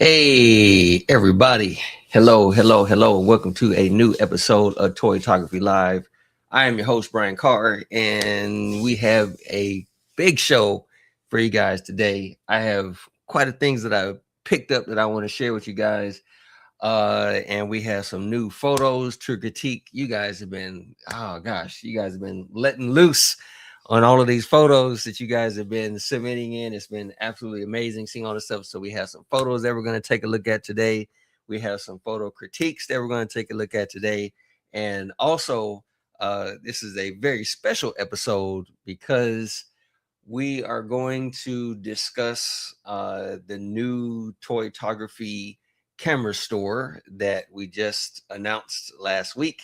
Hey, everybody. Hello, hello, hello, and welcome to a new episode of Toytography Live. I am your host, Brian Carr, and we have a big show for you guys today. I have quite a things that I picked up that I want to share with you guys. And we have some new photos to critique. You guys have been, oh gosh, you guys have been letting loose on all of these photos that you guys have been submitting in. It's been absolutely amazing seeing all this stuff. So we have some photos that we're going to take a look at today. We have some photo critiques that we're going to take a look at today. And also, this is a very special episode because we are going to discuss the new Toytography camera store that we just announced last week.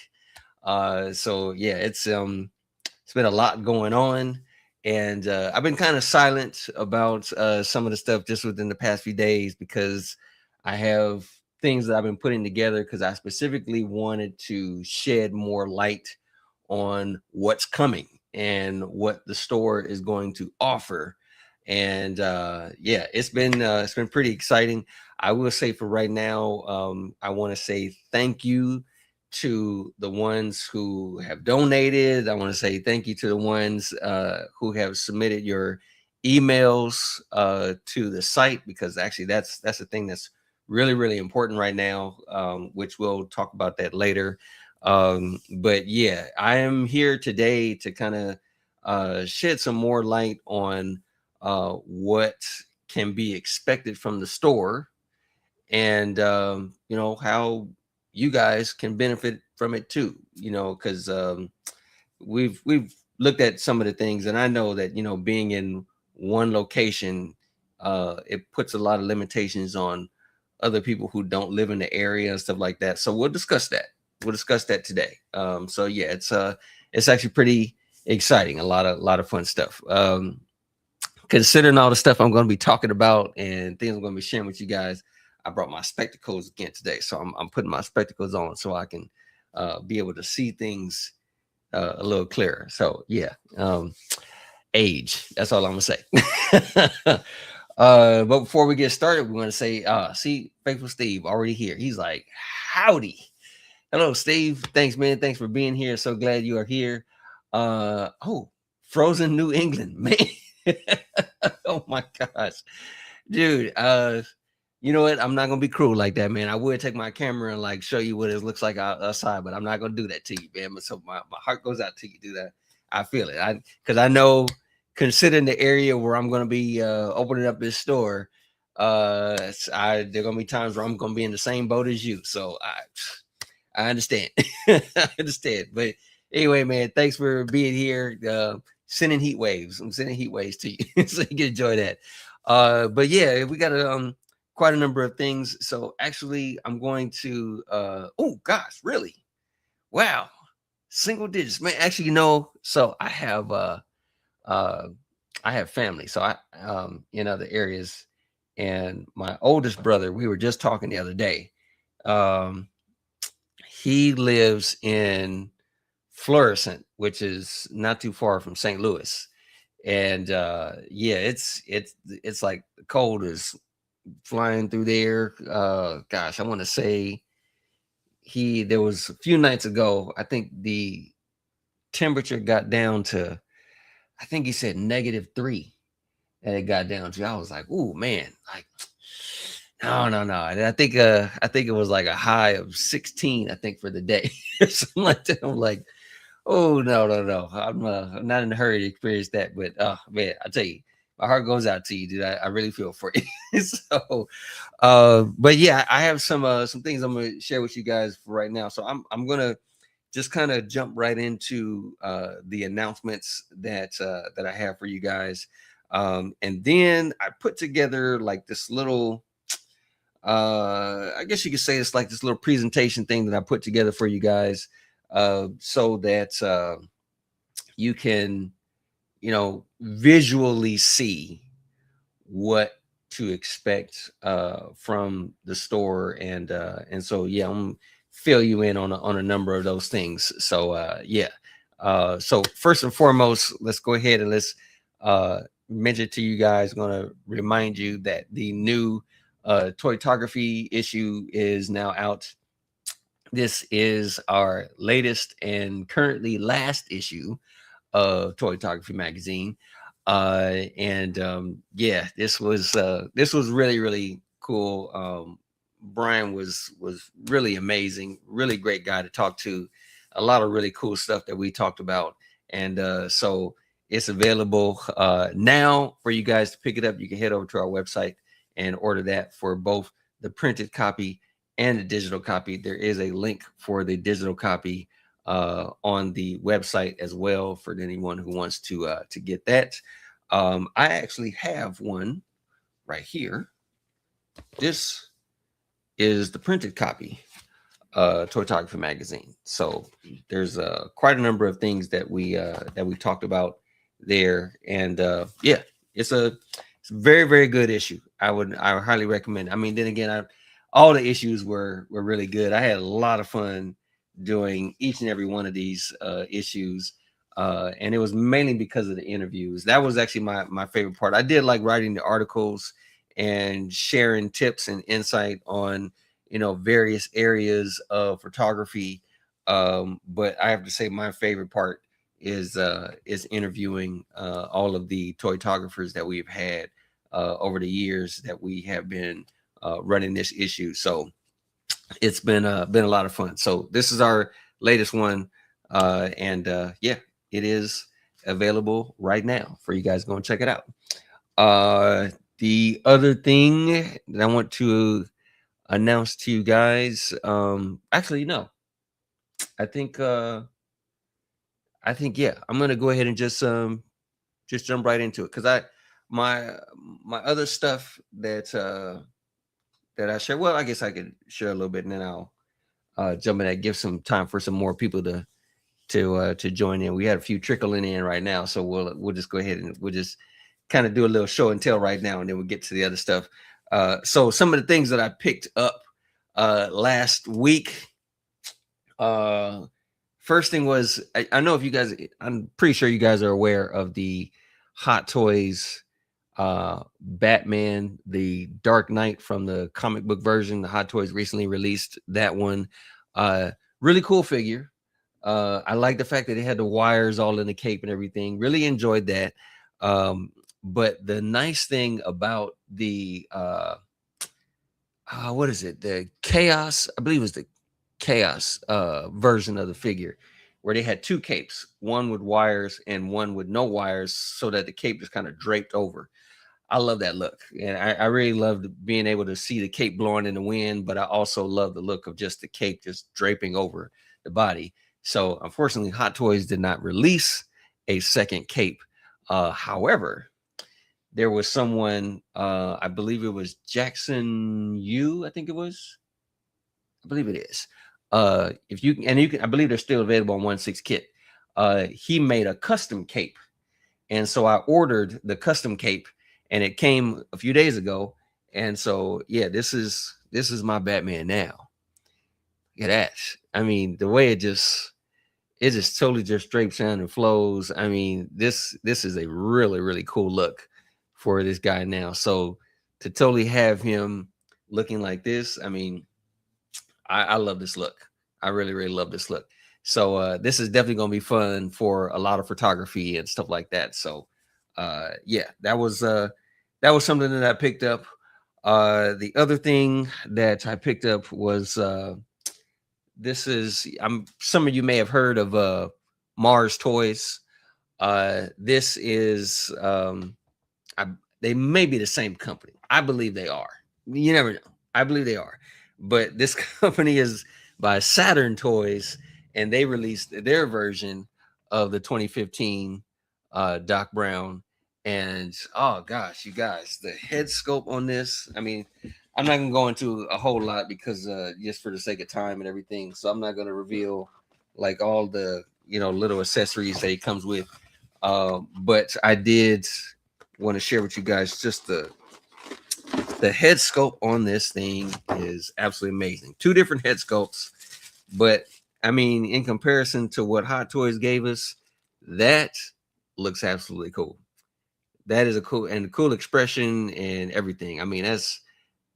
So yeah, it's been a lot going on, and I've been kind of silent about some of the stuff just within the past few days because I have things that I've been putting together because I specifically wanted to shed more light on what's coming and what the store is going to offer. And yeah, it's been pretty exciting. I will say for right now, I want to say thank you to the ones who have donated. I want to say thank you to the ones who have submitted your emails to the site, because actually that's the thing that's really, really important right now, which we'll talk about that later. But yeah, I am here today to kind of shed some more light on what can be expected from the store, and how you guys can benefit from it too, because we've looked at some of the things, and I know that being in one location, it puts a lot of limitations on other people who don't live in the area and stuff like that. So we'll discuss that today. So yeah, it's actually pretty exciting, a lot of fun stuff. Considering all the stuff I'm going to be talking about and things I'm going to be sharing with you guys, I brought my spectacles again today. So I'm putting my spectacles on so I can be able to see things a little clearer. So yeah, age. That's all I'm gonna say. But before we get started, we're gonna say, see, Faithful Steve already here. He's like, howdy. Hello, Steve. Thanks, man. Thanks for being here. So glad you are here. Oh, Frozen New England, man. Oh my gosh, dude. You know what? I'm not gonna be cruel like that, man. I would take my camera and like show you what it looks like outside, but I'm not gonna do that to you, man. So my heart goes out to you. Do that. I feel it. Because I know, considering the area where I'm gonna be opening up this store, there gonna be times where I'm gonna be in the same boat as you. So I understand. I understand. But anyway, man, thanks for being here. Sending heat waves. I'm sending heat waves to you so you can enjoy that. But yeah, we got quite a number of things. So actually, I'm going to oh gosh, really? Wow. Single digits. Man, actually, so I have family. So I in other areas, and my oldest brother, we were just talking the other day. Um he lives in Florissant, which is not too far from St. Louis. And yeah, it's like the cold is flying through there. Gosh, I want to say there was a few nights ago, I think the temperature got down to, I think he said -3, and it got down to. I was like, "Ooh, man, like no." And I think it was like a high of 16, I think, for the day or something like that. I'm like, oh no. I'm not in a hurry to experience that. But oh man, I tell you, my heart goes out to you, dude. I really feel for you. So but yeah, I have some things I'm gonna share with you guys for right now. So I'm gonna just kind of jump right into the announcements that I have for you guys. And then I put together like this little, I guess you could say it's like this little presentation thing that I put together for you guys, so that you can, visually see what to expect from the store. And so yeah, I'm gonna fill you in on a number of those things. So yeah. So first and foremost, let's go ahead and let's mention to you guys. I'm gonna remind you that the new Toytography issue is now out. This is our latest and currently last issue of Toytography magazine. And yeah, this was really cool. Brian was really amazing, really great guy to talk to. A lot of really cool stuff that we talked about, and so it's available now for you guys to pick it up. You can head over to our website and order that for both the printed copy and the digital copy. There is a link for the digital copy on the website as well for anyone who wants to get that. I actually have one right here. This is the printed copy, Toytography magazine. So there's quite a number of things that we talked about there, and yeah, it's a very good issue. I would highly recommend. I mean, then again, all the issues were really good. I had a lot of fun doing each and every one of these issues. And it was mainly because of the interviews. That was actually my favorite part. I did like writing the articles and sharing tips and insight on, various areas of photography. But I have to say my favorite part is interviewing all of the toytographers that we've had over the years that we have been running this issue. So it's been a lot of fun. So this is our latest one, and yeah, it is available right now for you guys. Go and check it out. The other thing that I want to announce to you guys, actually, no, I think yeah, I'm gonna go ahead and just jump right into it, because my other stuff that I share. Well, I guess I could share a little bit, and then I'll jump in and give some time for some more people to join in. We had a few trickling in right now, so we'll just go ahead and we'll just kind of do a little show and tell right now, and then we'll get to the other stuff. So some of the things that I picked up last week. First thing was, I know if you guys, I'm pretty sure you guys are aware of the Hot Toys Batman, the Dark Knight from the comic book version. The Hot Toys recently released that one. Really cool figure. I like the fact that it had the wires all in the cape and everything. Really enjoyed that. But the nice thing about the what is it? The Chaos, I believe it was the Chaos version of the figure, where they had two capes, one with wires and one with no wires, so that the cape is kind of draped over. I love that look, and I really loved being able to see the cape blowing in the wind, but I also love the look of just the cape just draping over the body. So unfortunately, Hot Toys did not release a second cape. However, there was someone, I believe it was Jackson Yu, I think it was. I believe it is. If you can, I believe they're still available on 1/6 kit. He made a custom cape, and so I ordered the custom cape, and it came a few days ago. And so yeah, this is my Batman now. Look at that. I mean, the way it just totally just drapes down and flows. I mean, this is a really cool look for this guy now. So to totally have him looking like this, I mean, I love this look. I really love this look. So this is definitely going to be fun for a lot of photography and stuff like that. So yeah, that was something that I picked up. The other thing that I picked up was this is, some of you may have heard of Mars Toys. This is they may be the same company. I believe they are. You never know. I believe they are. But this company is by Saturn Toys, and they released their version of the 2015 Doc Brown. And oh gosh, you guys, the head sculpt on this. I mean, I'm not gonna go into a whole lot because just for the sake of time and everything. So I'm not gonna reveal like all the little accessories that it comes with. But I did want to share with you guys just the head sculpt on this thing is absolutely amazing. Two different head sculpts, but I mean, in comparison to what Hot Toys gave us, that looks absolutely cool. That is a cool expression and everything. I mean,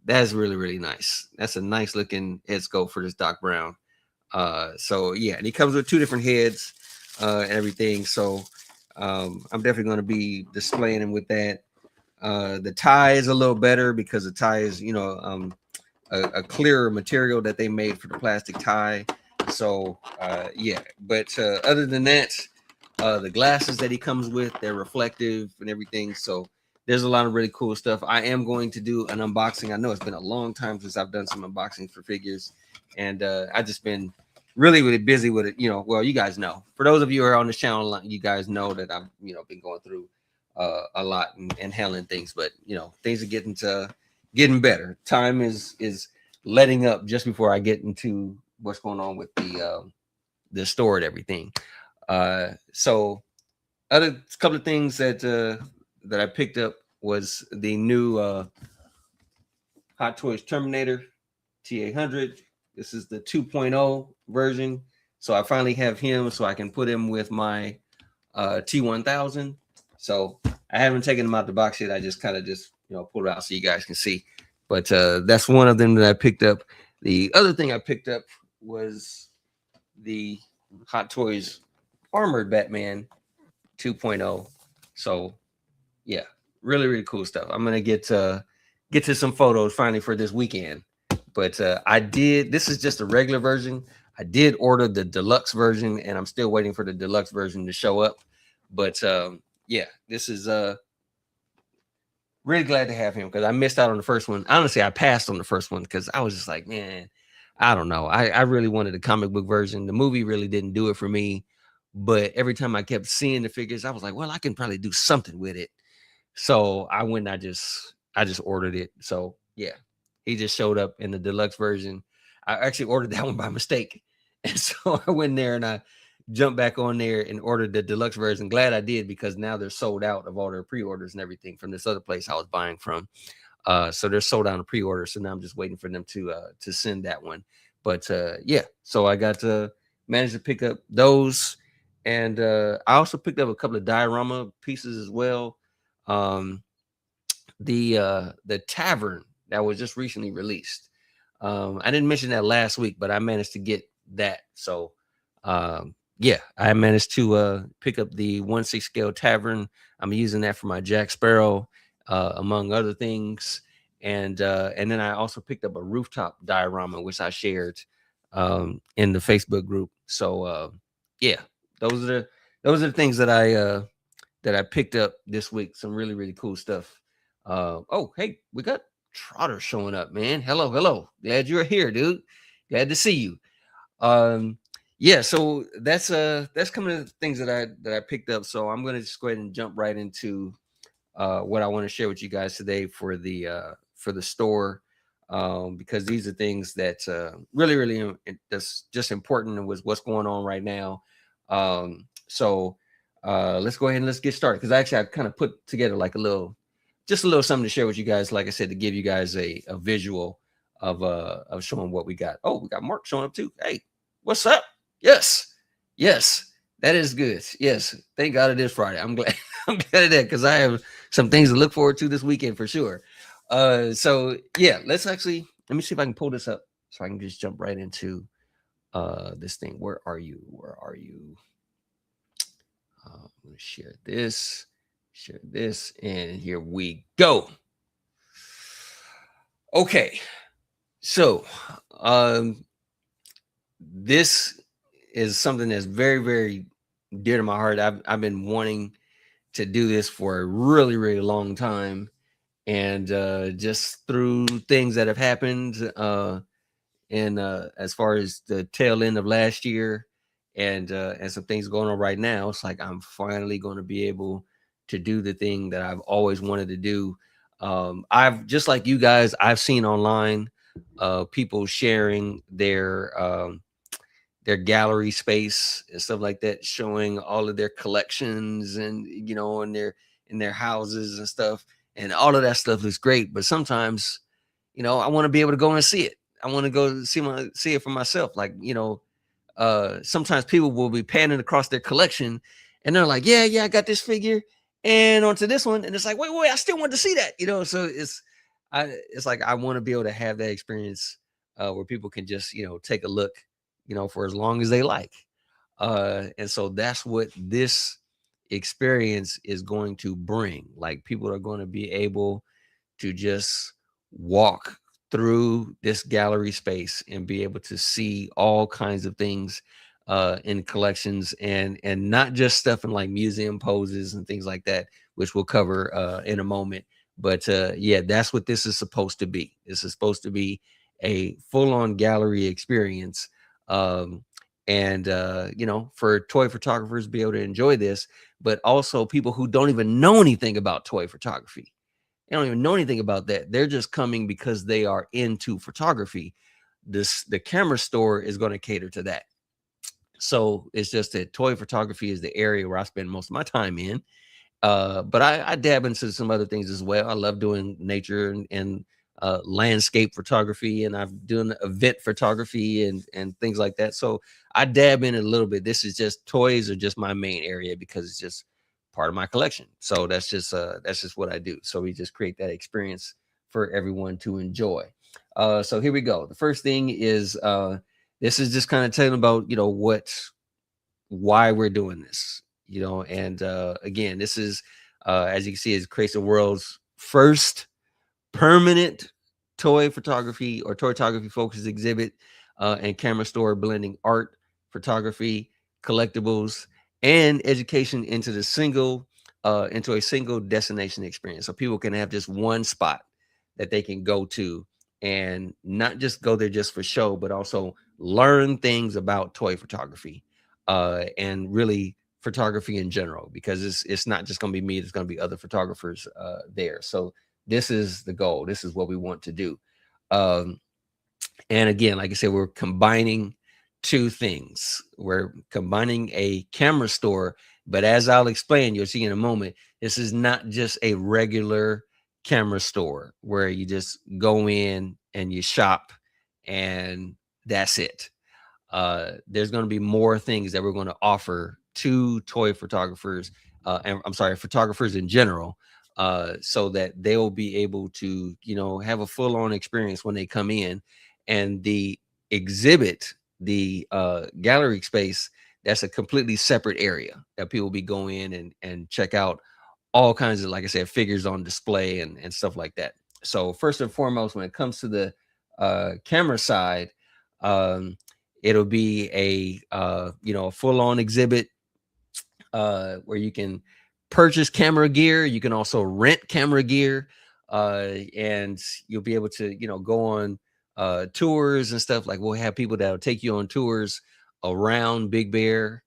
That's really, really nice. That's a nice looking head sculpt for this Doc Brown. So yeah, and he comes with two different heads and everything. So I'm definitely going to be displaying him with that. The tie is a little better because the tie is, a clearer material that they made for the plastic tie. So yeah, but other than that, the glasses that he comes with, they're reflective and everything. So there's a lot of really cool stuff. I am going to do an unboxing. I know it's been a long time since I've done some unboxings for figures, and I just been really, really busy with it. Well, you guys know. For those of you who are on the channel, you guys know that I've been going through a lot and handling things, but things are getting better. Time is letting up just before I get into what's going on with the store and everything. So other couple of things that I picked up was the new Hot Toys Terminator T800. This is the 2.0 version. So I finally have him, so I can put him with my T1000. So I haven't taken him out the box yet. I just kind of pulled it out so you guys can see. But that's one of them that I picked up. The other thing I picked up was the Hot Toys Armored Batman 2.0. So yeah, really, really cool stuff. I'm gonna get to some photos finally for this weekend. But this is just a regular version. I did order the deluxe version, and I'm still waiting for the deluxe version to show up. But yeah, this is really glad to have him because I missed out on the first one. Honestly, I passed on the first one because I was just like, man, I don't know. I really wanted the comic book version. The movie really didn't do it for me. But every time I kept seeing the figures, I was like, well, I can probably do something with it. So I went and I just ordered it. So yeah, he just showed up in the deluxe version. I actually ordered that one by mistake. And so I went there and I jumped back on there and ordered the deluxe version. Glad I did because now they're sold out of all their pre-orders and everything from this other place I was buying from. So they're sold out of pre-order. So now I'm just waiting for them to send that one. But yeah, so I got to manage to pick up those. And I also picked up a couple of diorama pieces as well. The Tavern that was just recently released. I didn't mention that last week, but I managed to get that. So yeah, I managed to pick up the 1/6 scale Tavern. I'm using that for my Jack Sparrow, among other things. And then I also picked up a rooftop diorama, which I shared in the Facebook group. So yeah, those are the things that I picked up this week. Some really, really cool stuff. Oh, hey, we got Trotter showing up, man. Hello. Glad you're here, dude. Glad to see you. Yeah, so that's kind of the things that I picked up. So I'm gonna just go ahead and jump right into what I want to share with you guys today for the store. Because these are things that really, really that's just important with what's going on right now. So let's go ahead and let's get started. Because actually I kind of put together like a little something to share with you guys. Like I said, to give you guys a visual of showing what we got. Oh, we got Mark showing up too. Hey, what's up? Yes, that is good. Yes, thank God it is Friday. I'm glad. I'm glad of that because I have some things to look forward to this weekend for sure. So yeah, let me see if I can pull this up so I can just jump right into this thing. Where are you? I'm gonna share this, and here we go. Okay, so this is something that's very, very dear to my heart. I've been wanting to do this for a really, really long time. And just through things that have happened and as far as the tail end of last year and some things going on right now, it's like I'm finally going to be able to do the thing that I've always wanted to do. I've just like you guys, I've seen online people sharing their gallery space and stuff like that, showing all of their collections and in their houses and stuff. And all of that stuff looks great, but sometimes, I want to be able to go and see it. I want to go see it for myself. Like, sometimes people will be panning across their collection and they're like, yeah, I got this figure and onto this one. And it's like, wait, I still want to see that, So it's like I want to be able to have that experience where people can just take a look, for as long as they like. And so that's what this experience is going to bring. Like people are going to be able to just walk through this gallery space and be able to see all kinds of things in collections, and not just stuff in like museum poses and things like that, which we'll cover in a moment. But yeah, that's what this is supposed to be. This is supposed to be a full-on gallery experience. And for toy photographers to be able to enjoy this, but also people who don't even know anything about toy photography. They don't even know anything about that. They're just coming because they are into photography. The camera store is going to cater to that. So it's just that toy photography is the area where I spend most of my time in. But I dab into some other things as well. I love doing nature and landscape photography, and I've done event photography and things like that. So I dab in it a little bit. This is just toys are just my main area because it's just part of my collection. So that's just what I do. So we just create that experience for everyone to enjoy. So here we go. The first thing is this is just kind of telling about why we're doing this, and again, this is as you can see, it creates the world's first permanent toy photography or toy photography focused exhibit and camera store, blending art, photography, collectibles, and education into a single destination experience. So people can have just one spot that they can go to and not just go there just for show, but also learn things about toy photography and really photography in general, because it's not just going to be me, there's going to be other photographers there. So this is the goal. This is what we want to do. Um, and again, like I said, we're combining two things. We're combining a camera store, but as I'll explain, you'll see in a moment, this is not just a regular camera store where you just go in and you shop and that's it. There's going to be more things that we're going to offer to toy photographers, and I'm sorry, photographers in general, so that they'll be able to, have a full-on experience when they come in. And the exhibit, the gallery space, that's a completely separate area that people will be going in and check out all kinds of, like I said, figures on display and stuff like that. So first and foremost, when it comes to the camera side, um, it'll be a full-on exhibit where you can purchase camera gear. You can also rent camera gear, and you'll be able to go on tours and stuff. Like we'll have people that'll take you on tours around Big Bear,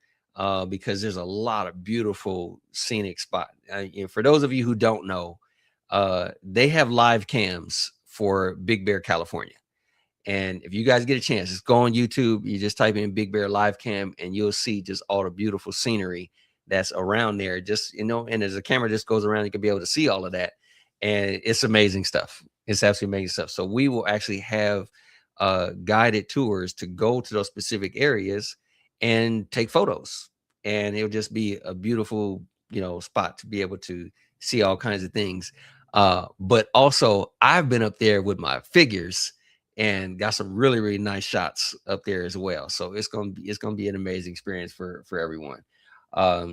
because there's a lot of beautiful scenic spot. For those of you who don't know, they have live cams for Big Bear, California. And if you guys get a chance, just go on YouTube. You just type in Big Bear live cam, and you'll see just all the beautiful scenery that's around there. Just and as the camera just goes around, you can be able to see all of that, and it's amazing stuff. It's absolutely amazing stuff. So we will actually have guided tours to go to those specific areas and take photos, and it'll just be a beautiful spot to be able to see all kinds of things. But also, I've been up there with my figures and got some really really nice shots up there as well. So it's gonna be an amazing experience for everyone.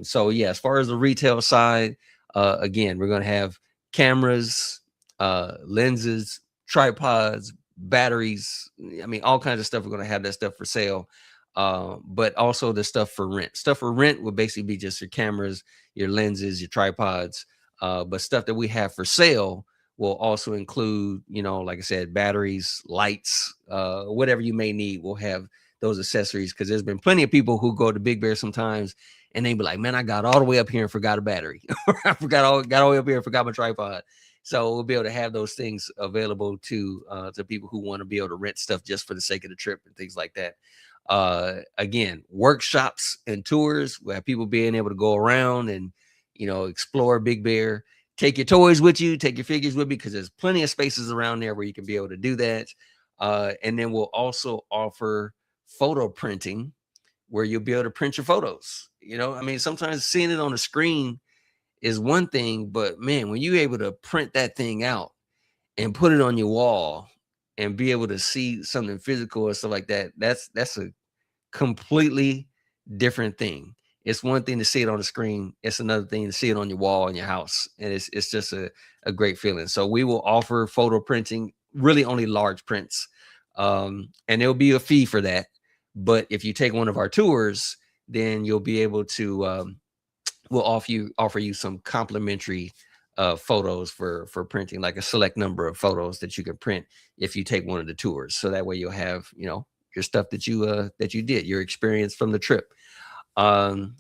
So yeah, as far as the retail side, again, we're gonna have cameras, lenses, tripods, batteries. I mean, all kinds of stuff. We're gonna have that stuff for sale. But also the stuff for rent. Stuff for rent would basically be just your cameras, your lenses, your tripods. But stuff that we have for sale will also include, like I said, batteries, lights, whatever you may need. We'll have those accessories, because there's been plenty of people who go to Big Bear sometimes and they be like, man, I got all the way up here and forgot a battery. Or I got all the way up here and forgot my tripod. So we'll be able to have those things available to people who want to be able to rent stuff just for the sake of the trip and things like that. Again, workshops and tours where people being able to go around and explore Big Bear. Take your toys with you, take your figures with you, because there's plenty of spaces around there where you can be able to do that. And then we'll also offer photo printing, where you'll be able to print your photos. I mean, sometimes seeing it on the screen is one thing, but man, when you're able to print that thing out and put it on your wall and be able to see something physical and stuff like that, that's a completely different thing. It's one thing to see it on the screen. It's another thing to see it on your wall in your house. And it's just a great feeling. So we will offer photo printing, really only large prints. And there'll be a fee for that. But if you take one of our tours, then you'll be able to we'll offer you some complimentary photos for printing, like a select number of photos that you can print if you take one of the tours. So that way you'll have, your stuff that you did, your experience from the trip. And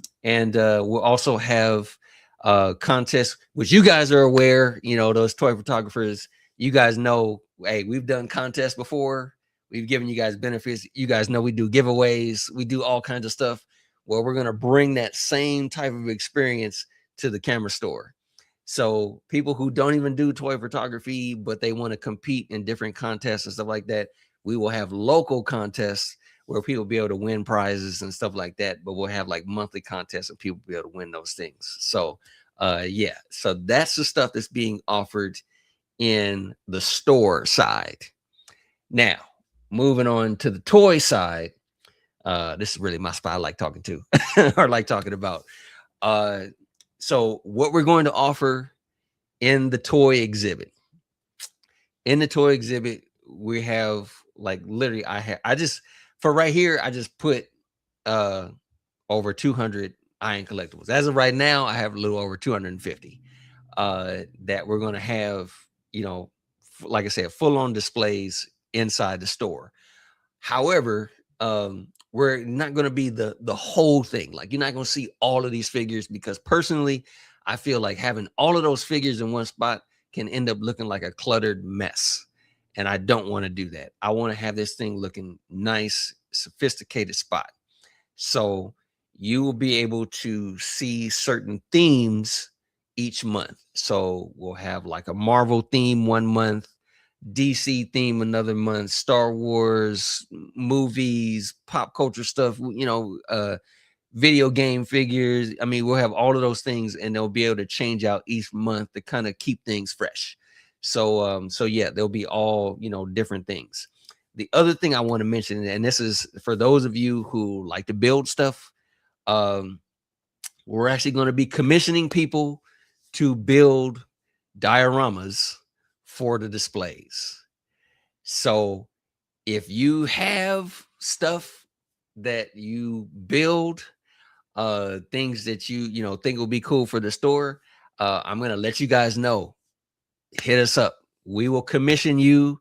we'll also have contests, which you guys are aware, those toy photographers, you guys know, hey, we've done contests before. We've given you guys benefits. You guys know we do giveaways. We do all kinds of stuff. Well, we're going to bring that same type of experience to the camera store. So people who don't even do toy photography, but they want to compete in different contests and stuff like that, we will have local contests where people will be able to win prizes and stuff like that. But we'll have like monthly contests and people will be able to win those things. So yeah, so that's the stuff that's being offered in the store side. Now, moving on to the toy side. This is really my spot I like talking to or like talking about. So what we're going to offer in the toy exhibit. In the toy exhibit, we have like literally I just for right here, I just put over 200 Iron collectibles. As of right now, I have a little over 250 that we're going to have, like I said, full-on displays inside the store. However, we're not going to be the whole thing. Like, you're not going to see all of these figures, because personally, I feel like having all of those figures in one spot can end up looking like a cluttered mess. And I don't want to do that. I want to have this thing looking nice, sophisticated spot. So you will be able to see certain themes each month. So we'll have like a Marvel theme one month, DC theme another month, Star Wars, movies, pop culture stuff, video game figures. I mean, we'll have all of those things, and they'll be able to change out each month to kind of keep things fresh. So yeah, there'll be all, different things. The other thing I want to mention, and this is for those of you who like to build stuff, we're actually going to be commissioning people to build dioramas for the displays. So if you have stuff that you build, things that you think will be cool for the store, I'm going to let you guys know. Hit us up. We will commission you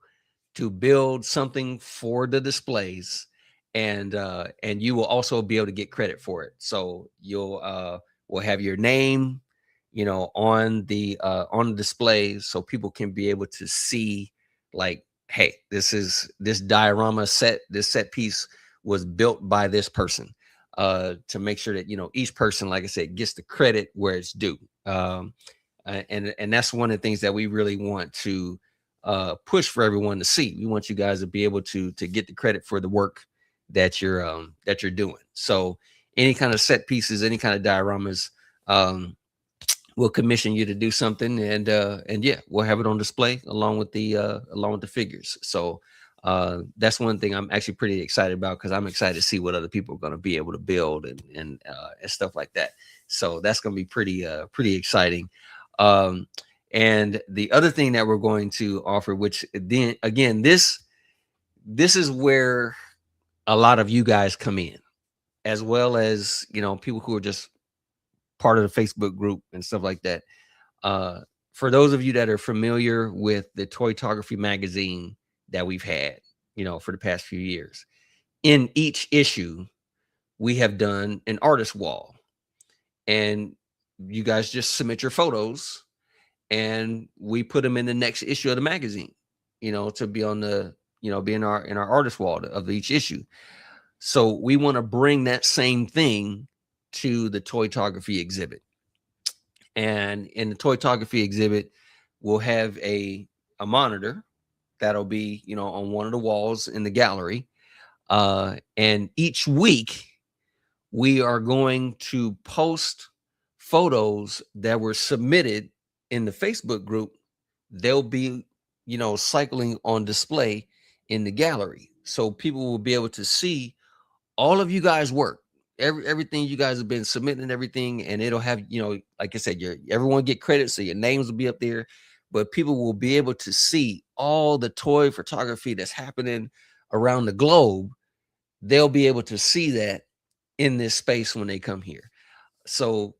to build something for the displays, and you will also be able to get credit for it. So you'll will have your name, on the displays, so people can be able to see, like, hey, this diorama set, this set piece was built by this person, to make sure that each person, like I said, gets the credit where it's due. And that's one of the things that we really want to push for everyone to see. We want you guys to be able to get the credit for the work that you're doing. So any kind of set pieces, any kind of dioramas, we'll commission you to do something, and yeah, we'll have it on display along with the figures. So that's one thing I'm actually pretty excited about, because I'm excited to see what other people are going to be able to build and stuff like that. So that's going to be pretty exciting. And the other thing that we're going to offer, which then again, this is where a lot of you guys come in, as well as people who are just part of the Facebook group and stuff like that. For those of you that are familiar with the Toytography magazine that we've had, for the past few years, in each issue, we have done an artist wall, and you guys just submit your photos, and we put them in the next issue of the magazine, to be on the, be in our artist wall of each issue. So we want to bring that same thing to the Toytography exhibit. And in the Toytography exhibit, we'll have a monitor that'll be, on one of the walls in the gallery. And each week we are going to post photos that were submitted in the Facebook group. They'll be cycling on display in the gallery. So people will be able to see all of you guys work, everything you guys have been submitting and everything, and it'll have, like I said, everyone get credit, so your names will be up there, but people will be able to see all the toy photography that's happening around the globe. They'll be able to see that in this space when they come here. So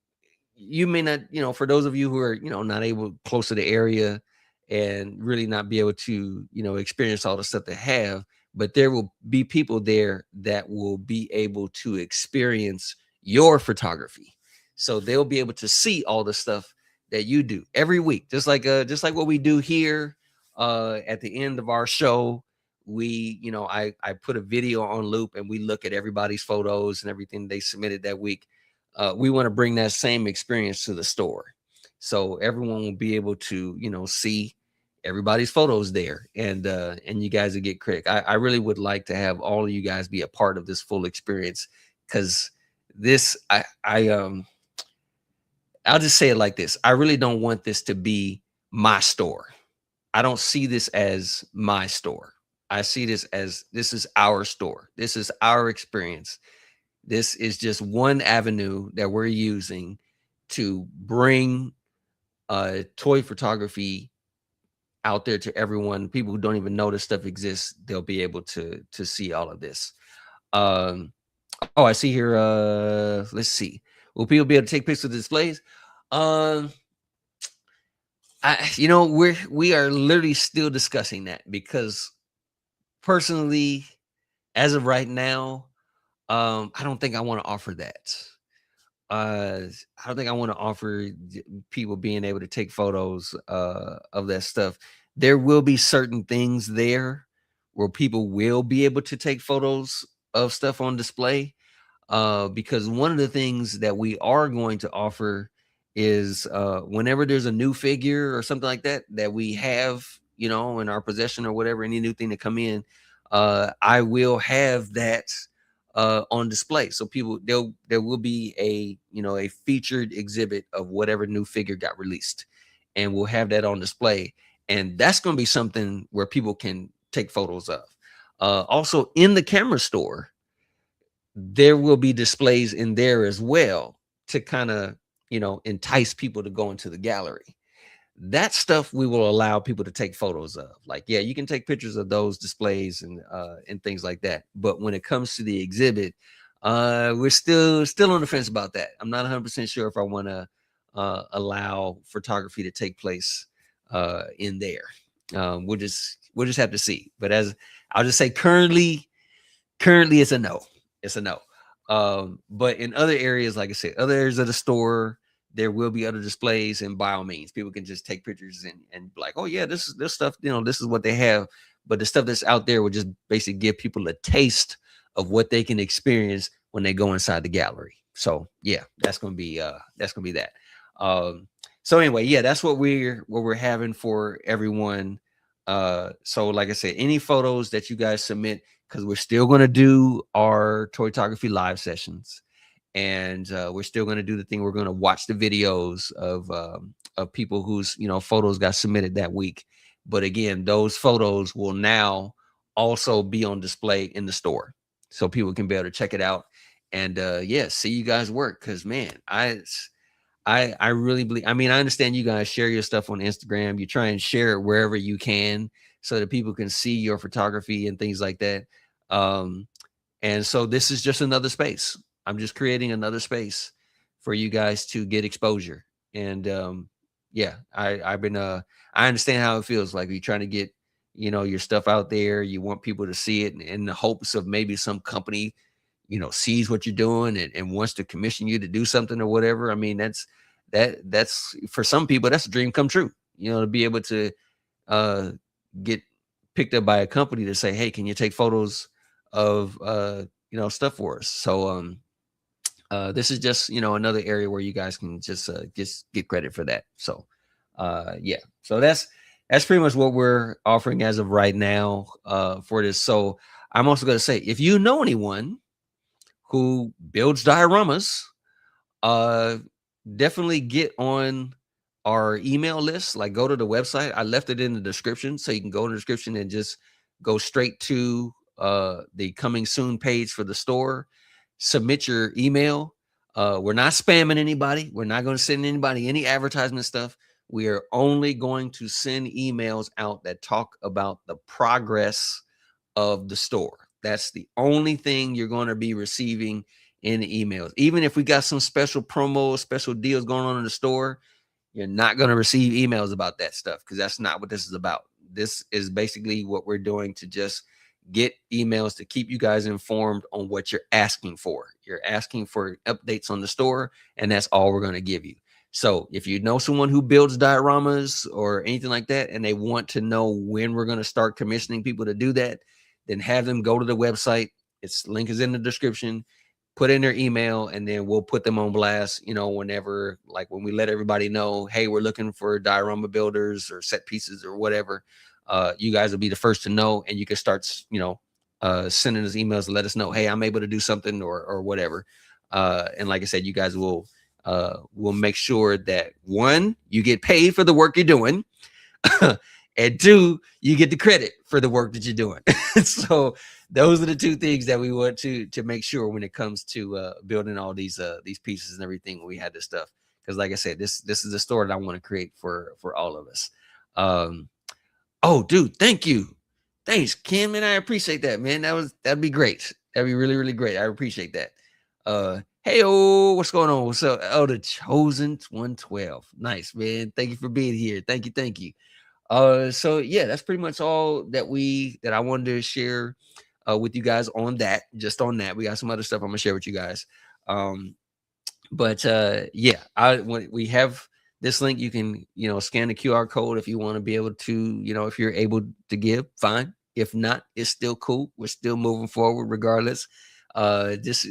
you may not, for those of you who are, not able close to the area and really not be able to, experience all the stuff they have, but there will be people there that will be able to experience your photography. So they'll be able to see all the stuff that you do every week, just like what we do here at the end of our show. We, I put a video on loop and we look at everybody's photos and everything they submitted that week. We want to bring that same experience to the store, so everyone will be able to, see everybody's photos there, and you guys will get credit. I really would like to have all of you guys be a part of this full experience, because this, I'll just say it like this: I really don't want this to be my store. I don't see this as my store. I see this as, this is our store. This is our experience. This is just one avenue that we're using to bring toy photography out there to everyone. People who don't even know this stuff exists, they'll be able to see all of this. Oh, I see here. Let's see. Will people be able to take pictures of displays? We are literally still discussing that, because personally, as of right now, I don't think I want to offer that. I don't think I want to offer people being able to take photos of that stuff. There will be certain things there where people will be able to take photos of stuff on display, because one of the things that we are going to offer is whenever there's a new figure or something like that that we have, in our possession or whatever, any new thing to come in, I will have that on display. So there will be a featured exhibit of whatever new figure got released, and we'll have that on display. And that's going to be something where people can take photos of. Also in the camera store, there will be displays in there as well to kind of, entice people to go into the gallery. That stuff we will allow people to take photos of. Like, yeah, you can take pictures of those displays and things like that. But when it comes to the exhibit, we're still on the fence about that. I'm not 100% sure if I want to allow photography to take place in there. We'll just have to see. But as I'll just say, currently it's a no. It's a no. But in other areas, like I said, other areas of the store, there will be other displays, and by all means, people can just take pictures and be like, oh yeah, this stuff, this is what they have. But the stuff that's out there will just basically give people a taste of what they can experience when they go inside the gallery. So yeah, that's gonna be that. So anyway, yeah, that's what we're having for everyone. So like I said, any photos that you guys submit, because we're still going to do our Toytography live sessions, and we're still going to do the thing. We're going to watch the videos of people whose photos got submitted that week. But again, those photos will now also be on display in the store, so people can be able to check it out and see you guys work. Because man, I really believe. I mean, I understand you guys share your stuff on Instagram. You try and share it wherever you can, so that people can see your photography and things like that. And so this is just another space. I'm just creating another space for you guys to get exposure. And I've been I understand how it feels. Like you're trying to get your stuff out there. You want people to see it in the hopes of maybe some company sees what you're doing and wants to commission you to do something or whatever. I mean, that's for some people, that's a dream come true, to be able to get picked up by a company to say, hey, can you take photos of stuff for us? So this is just another area where you guys can just get credit for that. So so that's pretty much what we're offering as of right now for this. So I'm also going to say, if you know anyone who builds dioramas, definitely get on our email list, like go to the website. I left it in the description, so you can go in the description and just go straight to the coming soon page for the store. Submit your email. We're not spamming anybody. We're not going to send anybody any advertisement stuff. We are only going to send emails out that talk about the progress of the store. That's the only thing you're going to be receiving in the emails. Even if we got some special promos, special deals going on in the store, you're not going to receive emails about that stuff because that's not what this is about. This is basically what we're doing to just get emails to keep you guys informed on what you're asking for. You're asking for updates on the store, and that's all we're going to give you. So if you know someone who builds dioramas or anything like that, and they want to know when we're going to start commissioning people to do that, then have them go to the website. Its link is in the description. Put in their email, and then we'll put them on blast, whenever, like when we let everybody know, hey, we're looking for diorama builders or set pieces or whatever. You guys will be the first to know, and you can start, sending us emails to let us know, hey, I'm able to do something or whatever. And like I said, you guys will make sure that, one, you get paid for the work you're doing, and two, you get the credit for the work that you're doing. So those are the two things that we want to make sure when it comes to building all these pieces and everything when we had this stuff. Because like I said, this is a store that I want to create for all of us. Oh, dude, thank you. Thanks, Kim, and I appreciate that, man. That'd be great. That'd be really, really great. I appreciate that. Hey, what's going on? What's up? Oh, the Chosen 112. Nice, man. Thank you for being here. Thank you. So yeah, that's pretty much all that I wanted to share with you guys on that. Just on that, we got some other stuff I'm gonna share with you guys. But yeah, when we have this link, you can scan the QR code if you want to be able to, if you're able to give, fine. If not, it's still cool. We're still moving forward regardless. Just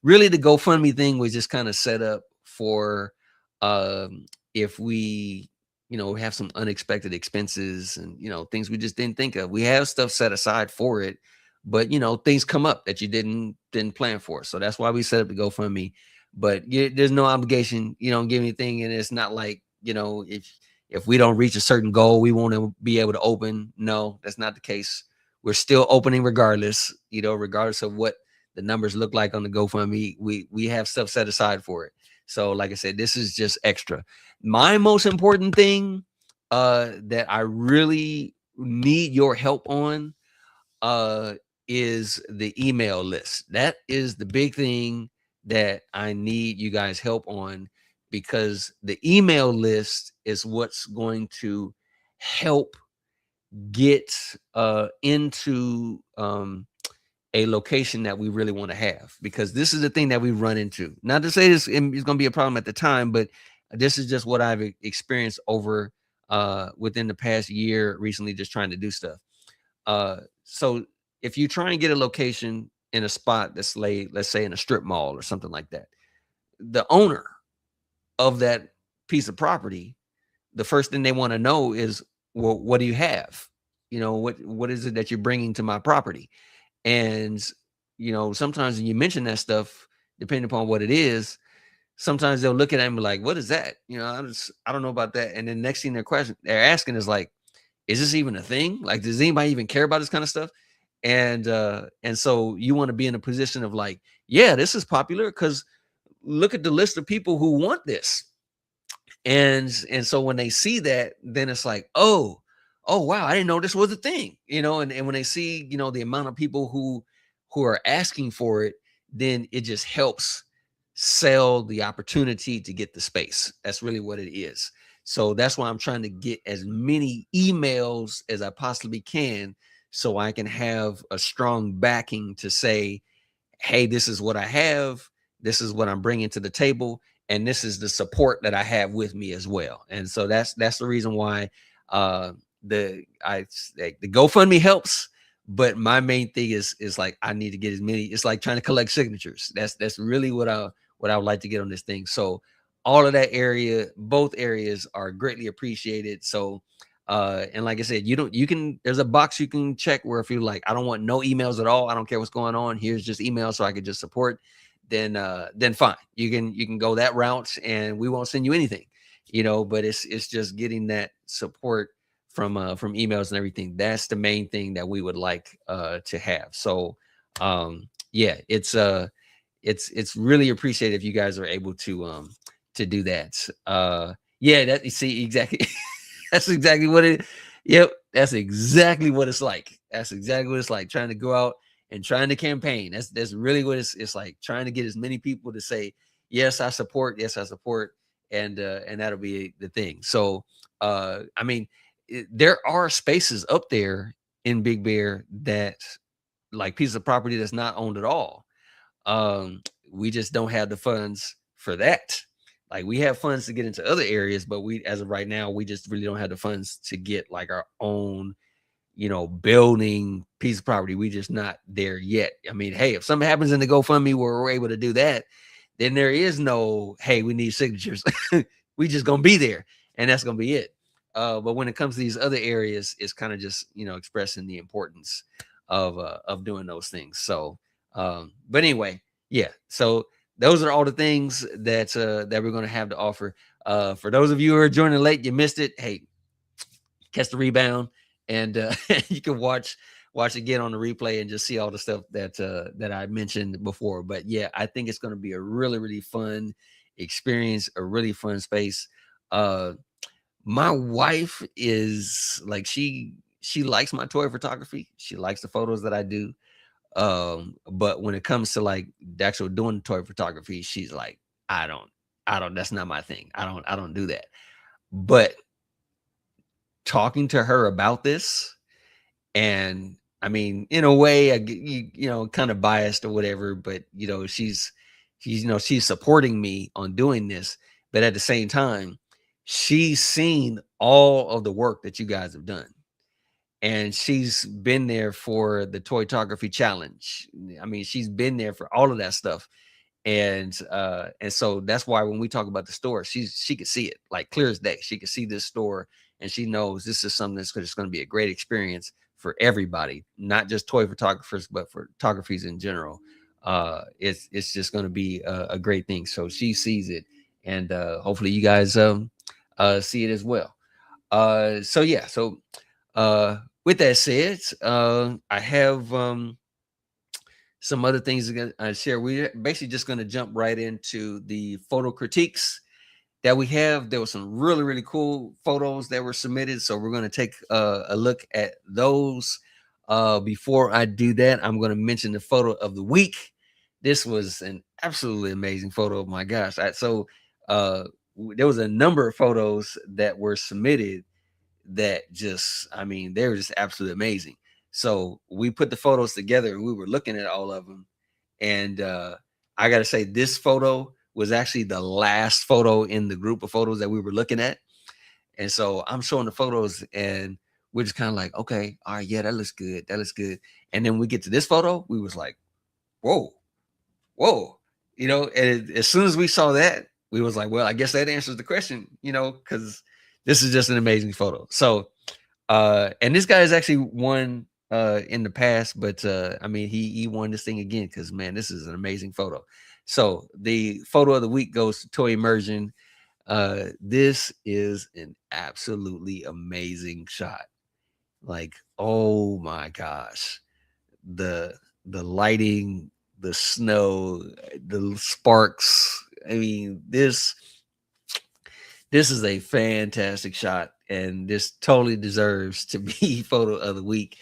really the GoFundMe thing was just kind of set up for if we have some unexpected expenses and things we just didn't think of. We have stuff set aside for it, but things come up that you didn't plan for. So that's why we set up the GoFundMe. But there's no obligation. You don't give anything, and it's not like if we don't reach a certain goal, we won't be able to open. No, that's not the case. We're still opening regardless. Regardless of what the numbers look like on the GoFundMe, we have stuff set aside for it. So like I said, this is just extra. My most important thing that I really need your help on is the email list. That is the big thing that I need you guys help on, because the email list is what's going to help get into a location that we really want to have, because this is the thing that we run into. Not to say this is going to be a problem at the time, but this is just what I've experienced over within the past year recently, just trying to do stuff. So if you try and get a location in a spot that's let's say in a strip mall or something like that, the owner of that piece of property, the first thing they want to know is, well, what do you have? What is it that you're bringing to my property? And sometimes when you mention that stuff, depending upon what it is, sometimes they'll look at it and be like, what is that? I don't know about that. And then next thing they're asking is like, is this even a thing? Like, does anybody even care about this kind of stuff? And so you want to be in a position of like, yeah, this is popular because look at the list of people who want this. And so when they see that, then it's like, oh wow, I didn't know this was a thing. And when they see the amount of people who are asking for it, then it just helps sell the opportunity to get the space. That's really what it is. So that's why I'm trying to get as many emails as I possibly can, so I can have a strong backing to say, hey, this is what I have, this is what I'm bringing to the table, and this is the support that I have with me as well. And so that's the reason why the GoFundMe helps, but my main thing is like, I need to get as many. It's like trying to collect signatures. That's really what I would like to get on this thing. So all of that area, both areas are greatly appreciated. So and like I said, there's a box you can check where if you're like, I don't want no emails at all, I don't care what's going on, here's just emails so I can just support, then fine, you can go that route and we won't send you anything. but it's just getting that support from emails and everything. That's the main thing that we would like to have. So yeah, it's really appreciated if you guys are able to do that. Yeah, that you see exactly. That's exactly what it. Yep, that's exactly what it's like. That's exactly what it's like, trying to go out and trying to campaign. That's really what it's like, trying to get as many people to say yes, I support, yes, I support, and that'll be the thing. So I mean, there are spaces up there in Big Bear that, like, pieces of property that's not owned at all. We just don't have the funds for that. Like, we have funds to get into other areas, but we, as of right now, we just really don't have the funds to get like our own, building piece of property. We just not there yet. I mean, hey, if something happens in the GoFundMe where we're able to do that, then there is no, hey, we need signatures. We just gonna be there, and that's gonna be it. But when it comes to these other areas, it's kind of just, expressing the importance of doing those things. So but anyway, yeah. So those are all the things that we're gonna have to offer. For those of you who are joining late, you missed it. Hey, catch the rebound, and you can watch again on the replay and just see all the stuff that I mentioned before. But yeah, I think it's going to be a really, really fun experience, a really fun space. My wife is like, she likes my toy photography. She likes the photos that I do. But when it comes to like the actual doing toy photography, she's like, I don't, that's not my thing. I don't do that. But talking to her about this, and I mean, in a way, kind of biased or whatever, but she's supporting me on doing this. But at the same time, she's seen all of the work that you guys have done, and she's been there for the Toytography Challenge. I mean, she's been there for all of that stuff. And so that's why when we talk about the store, she could see it like clear as day. She could see this store, and she knows this is something that's just going to be a great experience for everybody, not just toy photographers, but for photographies in general. It's just going to be a great thing. So she sees it, and hopefully you guys see it as well. So yeah, so with that said, I have some other things I share. We're basically just going to jump right into the photo critiques that we have. There were some really, really cool photos that were submitted, so we're going to take a look at those. Before I do that, I'm going to mention the photo of the week. This was an absolutely amazing photo. Oh my gosh. There was a number of photos that were submitted that just, I mean, they were just absolutely amazing. So we put the photos together and we were looking at all of them. And I got to say, this photo was actually the last photo in the group of photos that we were looking at. And so I'm showing the photos, and we're just kind of like, okay, all right, yeah, that looks good. That looks good. And then we get to this photo, we was like, whoa, whoa, and as soon as we saw that, we was like, well, I guess that answers the question, because this is just an amazing photo. So and this guy has actually won in the past, but I mean, he won this thing again because, man, this is an amazing photo. So the photo of the week goes to Toy Immersion. This is an absolutely amazing shot. Like, oh my gosh, the lighting, the snow, the sparks. I mean, this is a fantastic shot, and this totally deserves to be photo of the week.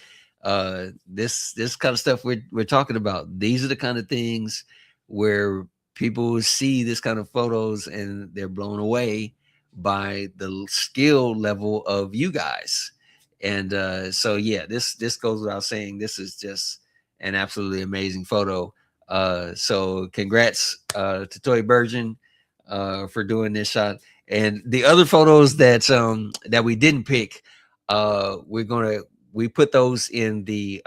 This kind of stuff we're talking about. These are the kind of things where people see this kind of photos and they're blown away by the skill level of you guys. And so yeah, this goes without saying. This is just an absolutely amazing photo. So congrats to Toy Burgeon for doing this shot. And the other photos that we didn't pick, we put those in the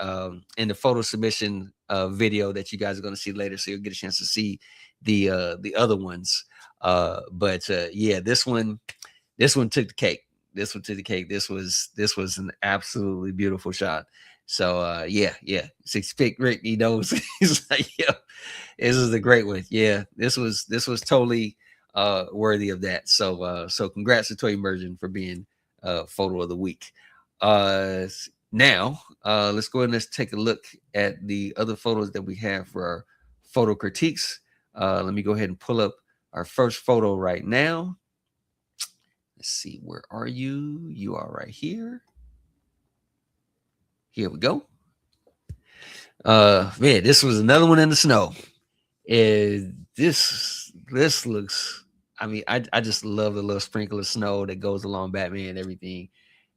photo submission video that you guys are going to see later, so you'll get a chance to see the other ones. But yeah, this one took the cake. This one took the cake. This was an absolutely beautiful shot. So yeah, 6 pick Rick, he knows. He's like, yeah, this is a great one. Yeah, this was totally worthy of that. So congrats to Toy Immersion for being photo of the week. Now let's go ahead and let's take a look at the other photos that we have for our photo critiques. Let me go ahead and pull up our first photo right now. Let's see, where are you? You are right here. Here we go. Man, this was another one in the snow. And this looks, I mean, I just love the little sprinkle of snow that goes along Batman and everything.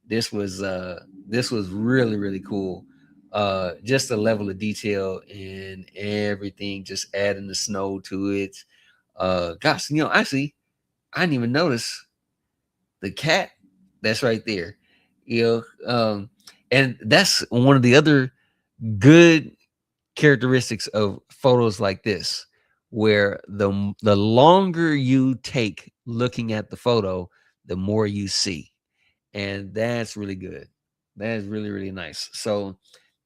This was really, really cool. Just the level of detail and everything, just adding the snow to it. Gosh, actually, I didn't even notice the cat that's right there. And that's one of the other good characteristics of photos like this, where the longer you take looking at the photo, the more you see, and that's really good. That is really, really nice. So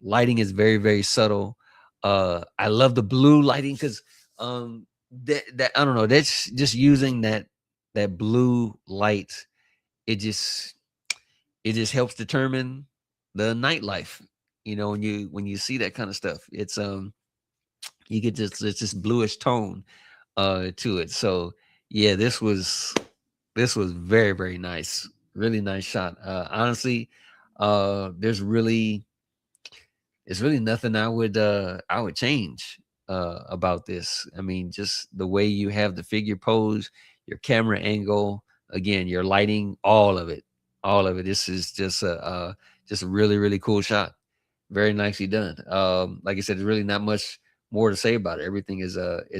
lighting is very, very subtle. I love the blue lighting because that I don't know, that's just using that blue light. It just it just helps determine the nightlife. When you see that kind of stuff, you get this bluish tone to it. So yeah, this was very, very nice. Really nice shot. Honestly, there's really nothing I would change about this. I mean, just the way you have the figure pose, your camera angle, again, your lighting, all of it, all of it. This is just a really, really cool shot. Very nicely done. Like I said, there's really not much more to say about it. Everything is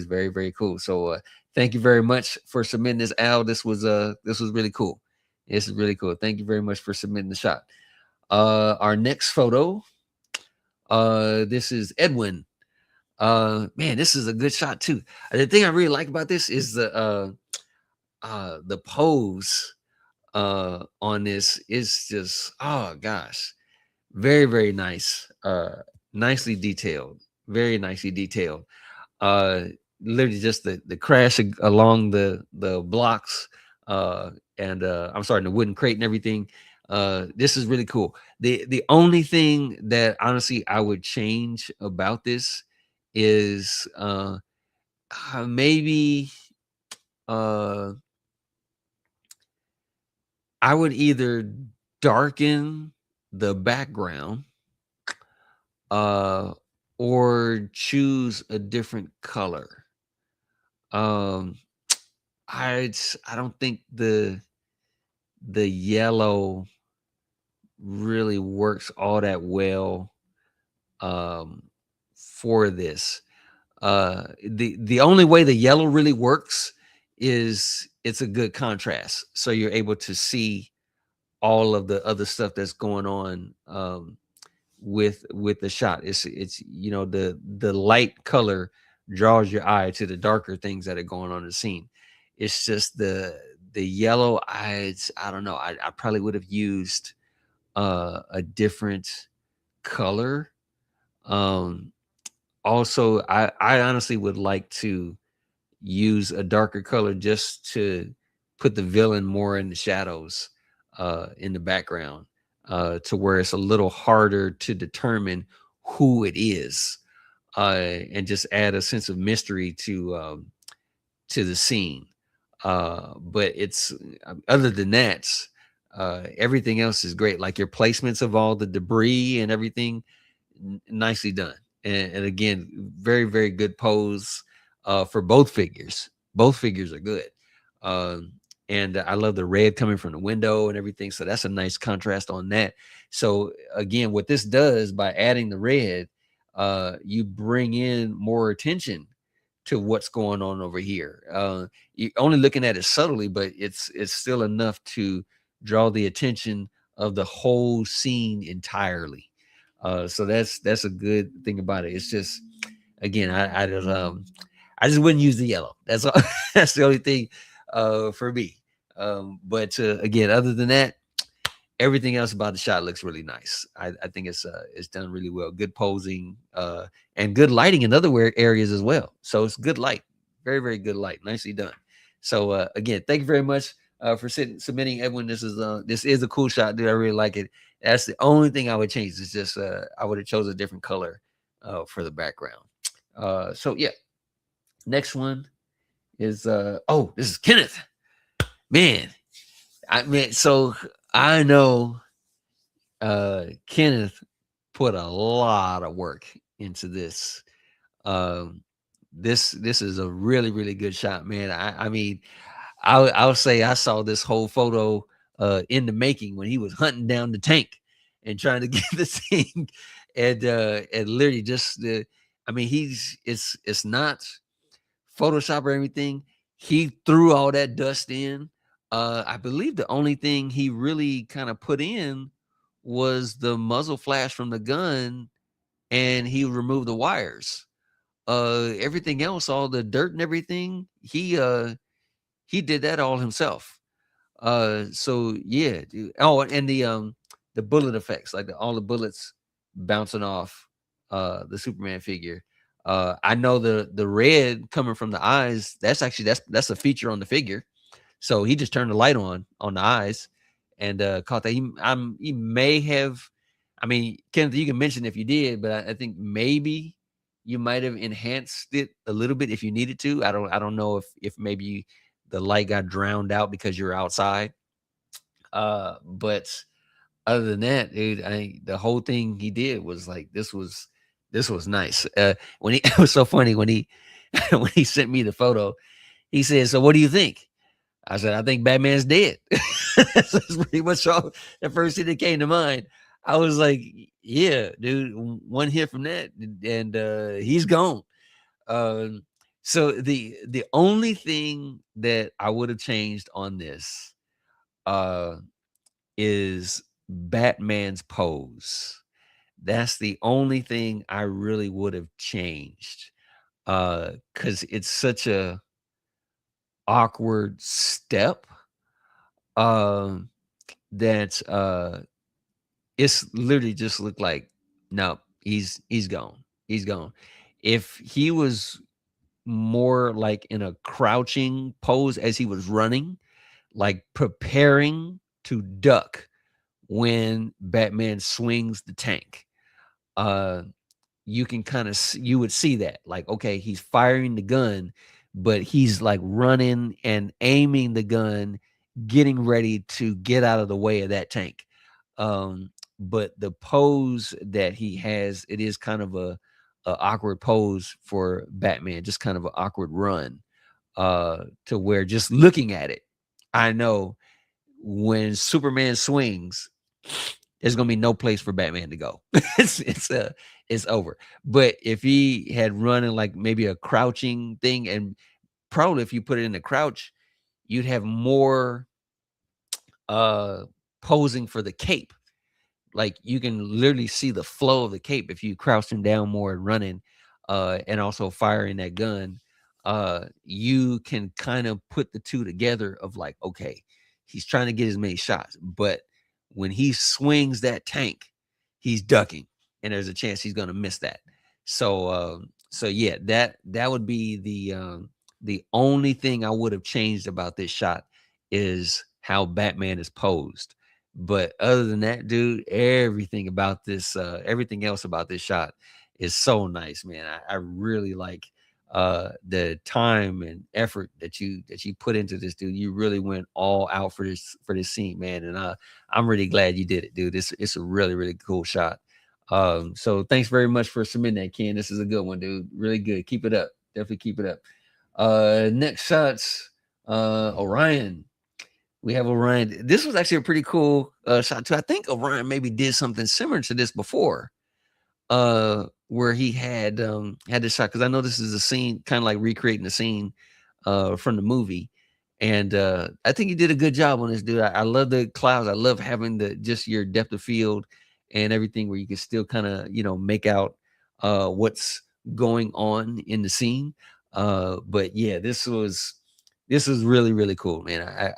very, very cool. So thank you very much for submitting this, Al. This was really cool. This is really cool. Thank you very much for submitting the shot. Our next photo. This is Edwin. Man, this is a good shot too. The thing I really like about this is the pose on this is just, oh gosh, very, very nice. Nicely detailed. Very nicely detailed. Uh Literally just the crash along the blocks, and I'm sorry, the wooden crate and everything. This is really cool. The only thing that honestly I would change about this is maybe uh I would either darken the background uh or choose a different color. um I don't think the yellow really works all that well um for this. The only way the yellow really works is it's a good contrast, so you're able to see all of the other stuff that's going on with the shot. It's the light color draws your eye to the darker things that are going on in the scene. It's just the yellow eyes. I don't know. I probably would have used a different color. Um, Also, I honestly would like to use a darker color just to put the villain more in the shadows, in the background, to where it's a little harder to determine who it is, and just add a sense of mystery to the scene. But it's other than that, everything else is great. Like your placements of all the debris and everything, nicely done. And again, very, very good pose for both figures. Both figures are good. Um, and I love the red coming from the window and everything. So that's a nice contrast on that. So again, what this does by adding the red, you bring in more attention to what's going on over here. You're only looking at it subtly, but it's still enough to draw the attention of the whole scene entirely. So that's a good thing about it. It's just, again, I just wouldn't use the yellow. That's all. That's the only thing for me. But again, other than that, everything else about the shot looks really nice. I think it's done really well. Good posing, and good lighting in other areas as well. So it's good light, very, very good light, nicely done. So again, thank you very much for submitting, Edwin. This is a cool shot, dude. I really like it. That's the only thing I would change. Is just I would have chose a different color for the background. So yeah, next one is oh, this is Kenneth. Man, I mean, so I know Kenneth put a lot of work into this. Um, this is a really good shot, man. I mean, I'll say I saw this whole photo in the making when he was hunting down the tank and trying to get the thing, and literally just the. I mean, it's not Photoshop or anything. He threw all that dust in. I believe the only thing he really kind of put in was the muzzle flash from the gun, and he removed the wires. Everything else, all the dirt and everything, he did that all himself. So yeah, dude. Oh, and the bullet effects, like all the bullets bouncing off the Superman figure. I know the red coming from the eyes, that's a feature on the figure. So he just turned the light on the eyes and caught that. He may have, I mean, Kenneth, you can mention if you did, but I think maybe you might have enhanced it a little bit if you needed to. I don't know if maybe the light got drowned out because you're outside. But other than that, dude, the whole thing he did was like this was nice. When he it was so funny when he when he sent me the photo, he said, "So what do you think?" I said, "I think Batman's dead." That's pretty much all the first thing that came to mind. I was like, "Yeah, dude, one hit from that, and he's gone." Um, so the only thing that I would have changed on this uh is Batman's pose. That's the only thing I really would have changed. Cuz it's such a awkward step um that it's literally just looked like no, he's gone. He's gone. If he was more like in a crouching pose as he was running, like preparing to duck when Batman swings the tank. Uh you can kind of you would see that like okay, he's firing the gun, but he's like running and aiming the gun, getting ready to get out of the way of that tank. But the pose that he has, it is kind of a awkward pose for Batman, just kind of an awkward run to where just looking at it, I know when Superman swings, there's gonna be no place for Batman to go. It's over. But if he had run in like maybe a crouching thing, and probably if you put it in a crouch, you'd have more uh posing for the cape. Like you can literally see the flow of the cape if you crouch him down more and running, and also firing that gun. You can kind of put the two together of like, okay, he's trying to get as many shots, but when he swings that tank, he's ducking, and there's a chance he's gonna miss that. So yeah, that would be the only thing I would have changed about this shot is how Batman is posed. But other than that, dude, everything else about this shot is so nice, man. I really like the time and effort that you put into this, dude. You really went all out for this scene, man. And I'm really glad you did it, dude. It's a really cool shot. So thanks very much for submitting that, Ken. This is a good one, dude. Really good. Keep it up. Definitely keep it up. Next shots, Orion. We have Orion. This was actually a pretty cool shot too. I think Orion maybe did something similar to this before, where he had this shot, because I know this is a scene, kind of like recreating the scene from the movie. And I think he did a good job on this, dude. I love the clouds. I love having the just your depth of field and everything where you can still kind of make out what's going on in the scene. But yeah, this was really cool, man.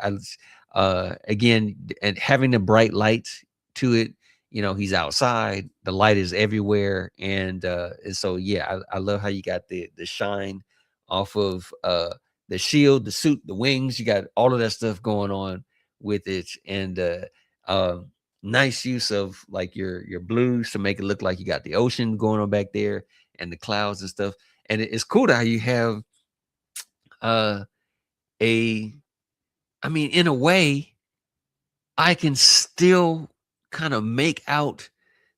Again, and having the bright light to it, he's outside, the light is everywhere, and so yeah, I love how you got the shine off of the shield, the suit, the wings. You got all of that stuff going on with it, and uh, nice use of like your blues to make it look like you got the ocean going on back there and the clouds and stuff. And it's cool how you have uh, a, I mean, in a way, I can still kind of make out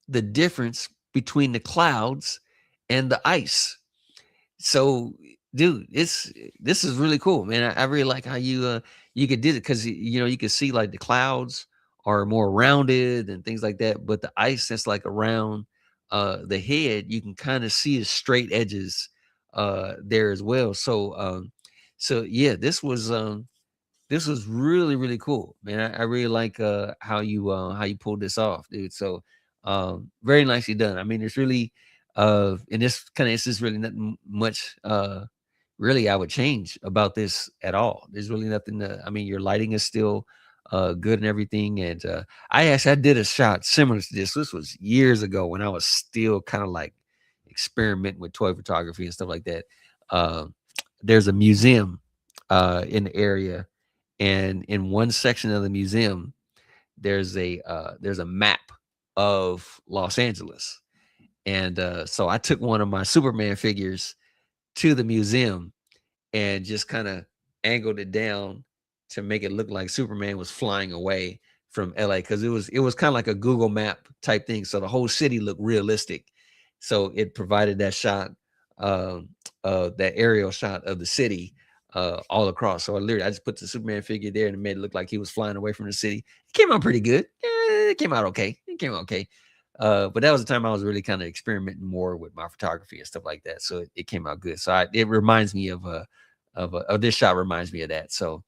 the difference between the clouds and the ice. So, dude, this is really cool, man. I really like how you could did it because you could see like the clouds are more rounded and things like that, but the ice that's like around the head, you can kind of see the straight edges there as well. So yeah, this was really, really cool, man. I really like how you pulled this off, dude. So very nicely done. I mean, it's really in this kind of instance, really nothing much really I would change about this at all. There's really nothing I mean, your lighting is still good and everything. And I did a shot similar to this. This was years ago when I was still kind of like experimenting with toy photography and stuff like that. Uh, there's a museum in the area, and in one section of the museum there's a map of Los Angeles. And so I took one of my Superman figures to the museum and just kind of angled it down to make it look like Superman was flying away from LA, because it was kind of like a Google map type thing, so the whole city looked realistic. So it provided that shot, um that aerial shot of the city all across. So I just put the Superman figure there and it made it look like he was flying away from the city. It came out pretty good. It came out okay. It came out okay. But that was the time I was really kind of experimenting more with my photography and stuff like that. So it came out good. So it reminds me of this shot reminds me of that. So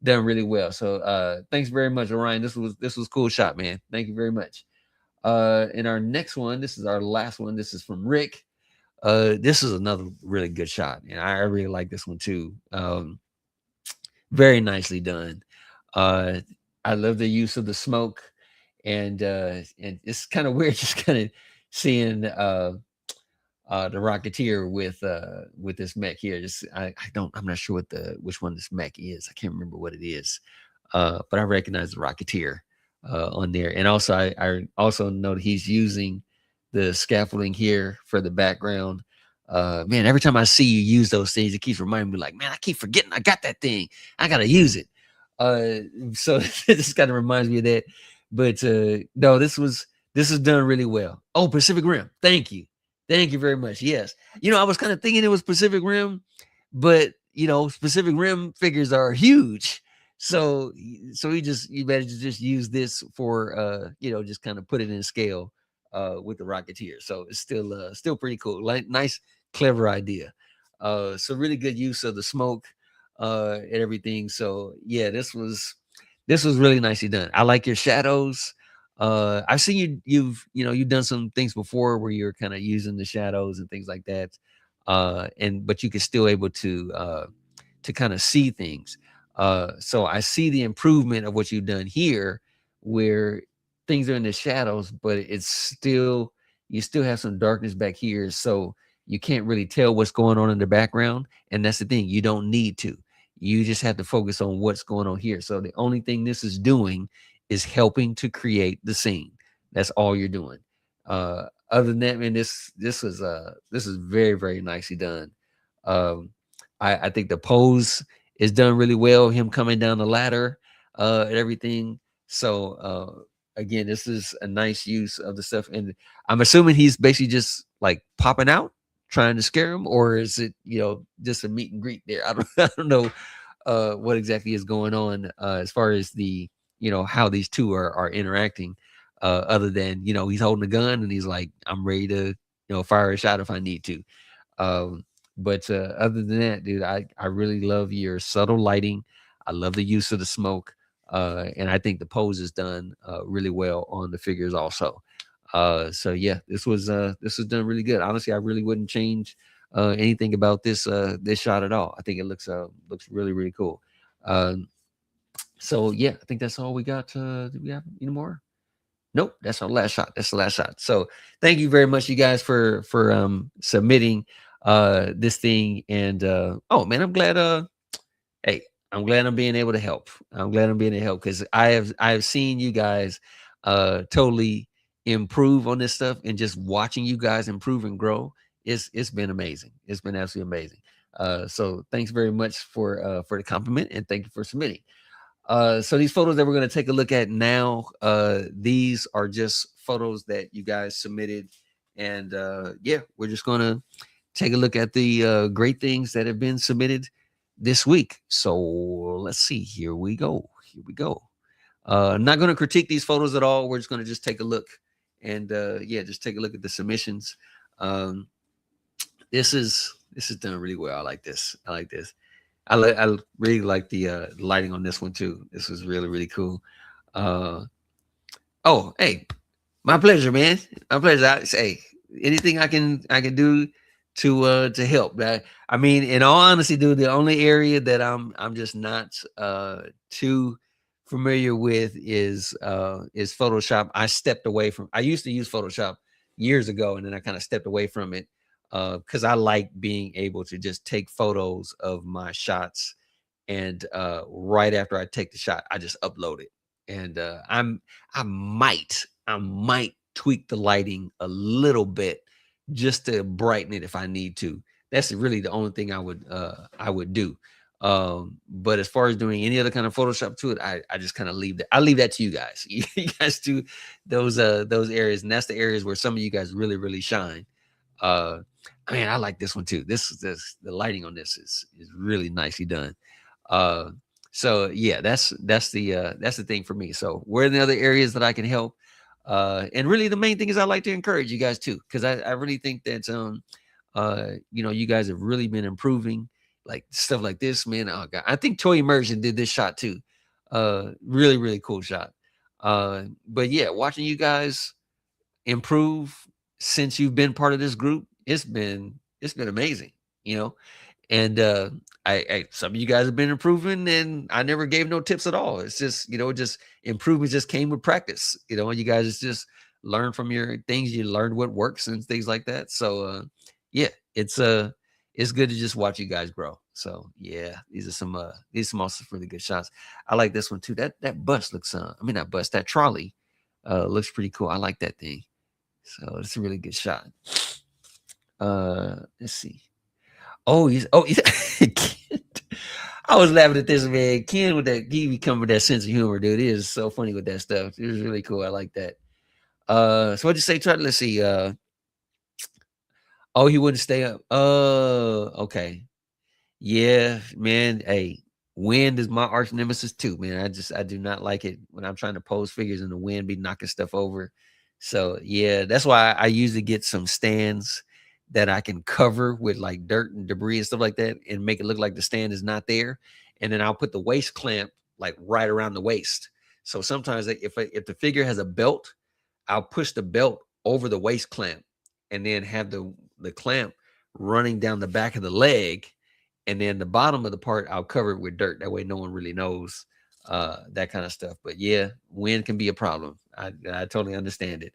done really well. So thanks very much, Orion. This was cool shot, man. Thank you very much. In our next one, this is our last one. This is from Rick. This is another really good shot, and I really like this one too. Very nicely done. Uh, I love the use of the smoke, and it's kind of weird just kind of seeing the Rocketeer with this mech here. Just I'm not sure which one this mech is. I can't remember what it is. But I recognize the Rocketeer on there, and also I also know that he's using the scaffolding here for the background. Man, every time I see you use those things, it keeps reminding me, like, man, I keep forgetting I got that thing. I gotta use it. So this kind of reminds me of that. But no, this is done really well. Oh, Pacific Rim. Thank you very much. Yes, I was kind of thinking it was Pacific Rim, but Pacific Rim figures are huge. So you better just use this for just kind of put it in scale with the Rocketeer. So it's still pretty cool. Like, nice, clever idea. So really good use of the smoke and everything. So yeah, this was really nicely done. I like your shadows. I've seen you've done some things before where you're kind of using the shadows and things like that. But you can still able to kind of see things. So I see the improvement of what you've done here, where things are in the shadows, but you still have some darkness back here. So you can't really tell what's going on in the background. And that's the thing. You don't need to. You just have to focus on what's going on here. So the only thing this is doing is helping to create the scene. That's all you're doing. Other than that, man, this is very, very nicely done. Um, I think the pose is done really well. Him coming down the ladder and everything. So again, this is a nice use of the stuff. And I'm assuming he's basically just like popping out, trying to scare him, or is it just a meet and greet there? I don't I don't know what exactly is going on as far as the how these two are interacting. Other than he's holding a gun and he's like, I'm ready to fire a shot if I need to. But other than that, dude, I really love your subtle lighting. I love the use of the smoke, and I think the pose is done really well on the figures also. So yeah, this was done really good. Honestly, I really wouldn't change anything about this shot at all. I think it looks really, really cool. So yeah, I think that's all we got. Do we have any more? Nope, that's our last shot. That's the last shot. So thank you very much, you guys, for submitting this thing. And oh man, I'm glad Hey, I'm glad I'm being able to help. I'm glad I'm being able to help because I have seen you guys totally improve on this stuff, and just watching you guys improve and grow, it's been amazing. It's been absolutely amazing. So thanks very much for the compliment, and thank you for submitting. So these photos that we're going to take a look at now, these are just photos that you guys submitted, and yeah, we're just going to take a look at the great things that have been submitted this week. So let's see. Here we go. Here we go. Not going to critique these photos at all. We're just going to just take a look, and yeah, just take a look at the submissions. Um, this is done really well. I like this. I like this. I really like the lighting on this one too. This was really really cool. Uh, oh, hey, my pleasure, man. My pleasure. I say anything I can do to help. I mean, in all honesty, dude, the only area that I'm just not too familiar with is Photoshop. I stepped away from. I used to use Photoshop years ago, and then I kind of stepped away from it because I like being able to just take photos of my shots, and right after I take the shot, I just upload it. And I might tweak the lighting a little bit just to brighten it if I need to. That's really the only thing I would do. But as far as doing any other kind of Photoshop to it, I just kind of leave that. I leave that to you guys. You guys do those areas, and that's the areas where some of you guys really really shine. Uh, Man, I like this one too. This the lighting on this is really nicely done. Uh, so yeah, that's the thing for me. So where are the other areas that I can help? And really the main thing is I like to encourage you guys too, because I really think that you guys have really been improving, like stuff like this, man. Oh god, I think Toy Immersion did this shot too. Really, really cool shot. But yeah, watching you guys improve since you've been part of this group, it's been amazing, you know. And I some of you guys have been improving, and I never gave no tips at all. It's just just improvement just came with practice. You guys just learn from your things. You learn what works and things like that. So yeah, it's good to just watch you guys grow. So yeah, these are some also really good shots. I like this one too. That bus looks I mean not bus, that trolley looks pretty cool. I like that thing. So it's a really good shot. Let's see. He's Ken. I was laughing at this, man. Ken with that, he be coming with that sense of humor, dude. He is so funny with that stuff. It was really cool. I like that. So what'd you say, Charlie? Let's see. Oh, he wouldn't stay up. Okay. Yeah, man. Hey, wind is my arch nemesis too, man. I do not like it when I'm trying to pose figures and the wind be knocking stuff over. So yeah, that's why I usually get some stands that I can cover with like dirt and debris and stuff like that, and make it look like the stand is not there. And then I'll put the waist clamp like right around the waist. So sometimes if the figure has a belt, I'll push the belt over the waist clamp, and then have the clamp running down the back of the leg, and then the bottom of the part I'll cover it with dirt. That way no one really knows that kind of stuff. But yeah, wind can be a problem. I totally understand it.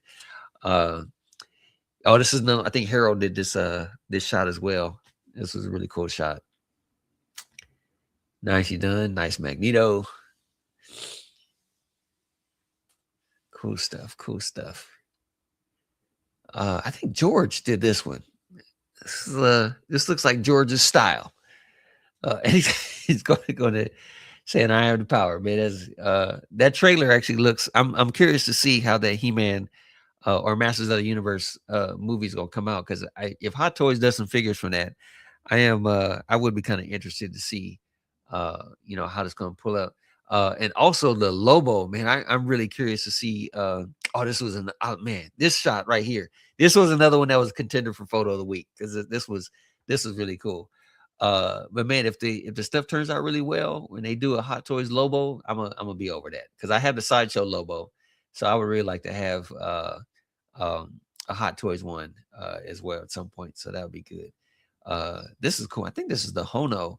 Uh oh, this is no, I think Harold did this shot as well. This was a really cool shot. Nicely done. Nice Magneto. Cool stuff. Cool stuff. I think George did this one. This looks like George's style. And he's going to say, "And I have the power, man." That trailer actually looks. I'm curious to see how that He-Man or Masters of the Universe movie is gonna come out, because if Hot Toys does some figures from that, I would be kind of interested to see how this gonna pull out. And also the Lobo, man. I'm really curious to see. Man, this shot right here. This was another one that was a contender for photo of the week, because this was really cool. But man, if the stuff turns out really well when they do a Hot Toys Lobo, I'm gonna be over that, because I have the Sideshow Lobo, so I would really like to have a Hot Toys one as well at some point. So that would be good. This is cool. I think this is the Hono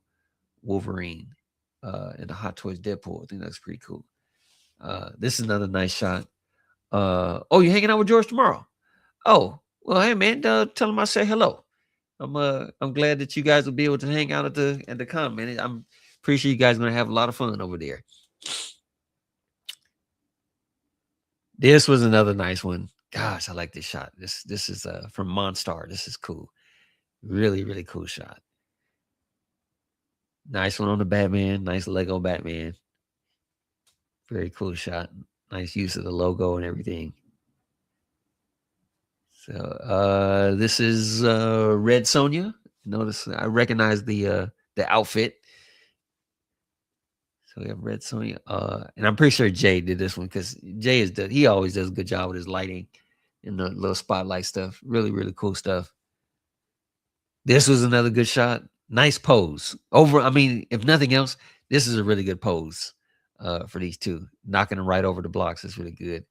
Wolverine and the Hot Toys Deadpool. I think that's pretty cool. This is another nice shot. Oh, you're hanging out with George tomorrow? Oh, well, hey man, tell him I say hello. I'm glad that you guys will be able to hang out at the con, man. I'm pretty sure you guys are gonna have a lot of fun over there. This was another nice one. Gosh, I like this shot. This is from Monstar. This is cool. Really, really cool shot. Nice one on the Batman. Nice Lego Batman. Very cool shot. Nice use of the logo and everything. So this is Red Sonja. Notice I recognize the outfit. So we have Red Sonja. And I'm pretty sure Jay did this one because Jay he always does a good job with his lighting and the little spotlight stuff. Really, really cool stuff. This was another good shot. Nice pose. I mean, if nothing else, this is a really good pose for these two. Knocking them right over the blocks is really good.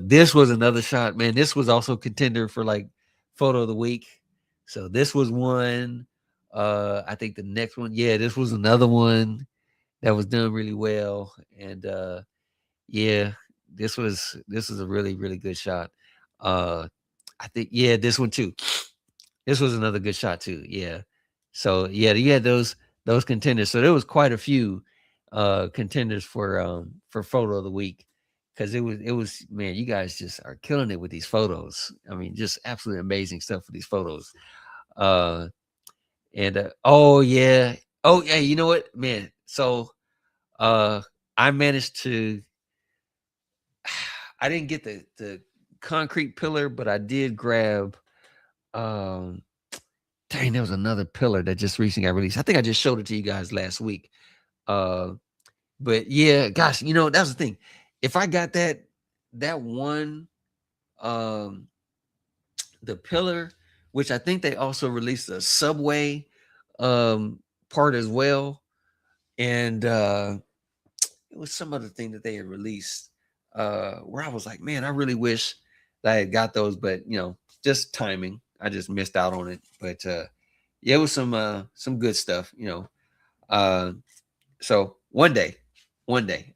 This was another shot, man. This was also contender for like photo of the week. So this was one. I think the next one, yeah, this was another one that was done really well. And yeah, this was a really, really good shot. I think, yeah, this one too. This was another good shot too. Yeah. So yeah, you had those contenders. So there was quite a few contenders for photo of the week. Because it was man, you guys just are killing it with these photos. I mean, just absolutely amazing stuff for these photos. Oh yeah. Oh yeah, you know what, man? So I managed to I didn't get the concrete pillar, but I did grab dang, there was another pillar that just recently got released. I think I just showed it to you guys last week. But yeah, gosh, that's the thing. If I got that one, the pillar, which I think they also released a subway part as well, and it was some other thing that they had released where I was like, man, I really wish that I had got those, but just timing. I just missed out on it. But yeah, it was some good stuff, so one day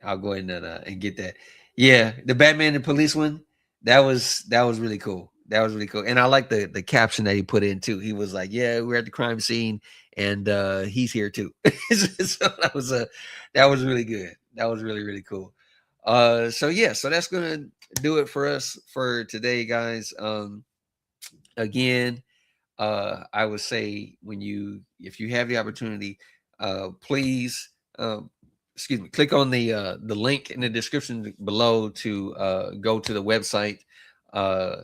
I'll go ahead and get that. Yeah, the Batman and Police one, that was really cool. That was really cool. And I like the caption that he put in too. He was like, yeah, we're at the crime scene and he's here too. So that was really good. That was really, really cool. So yeah, so that's gonna do it for us for today, guys. Again, I would say if you have the opportunity, please click on the link in the description below to go to the website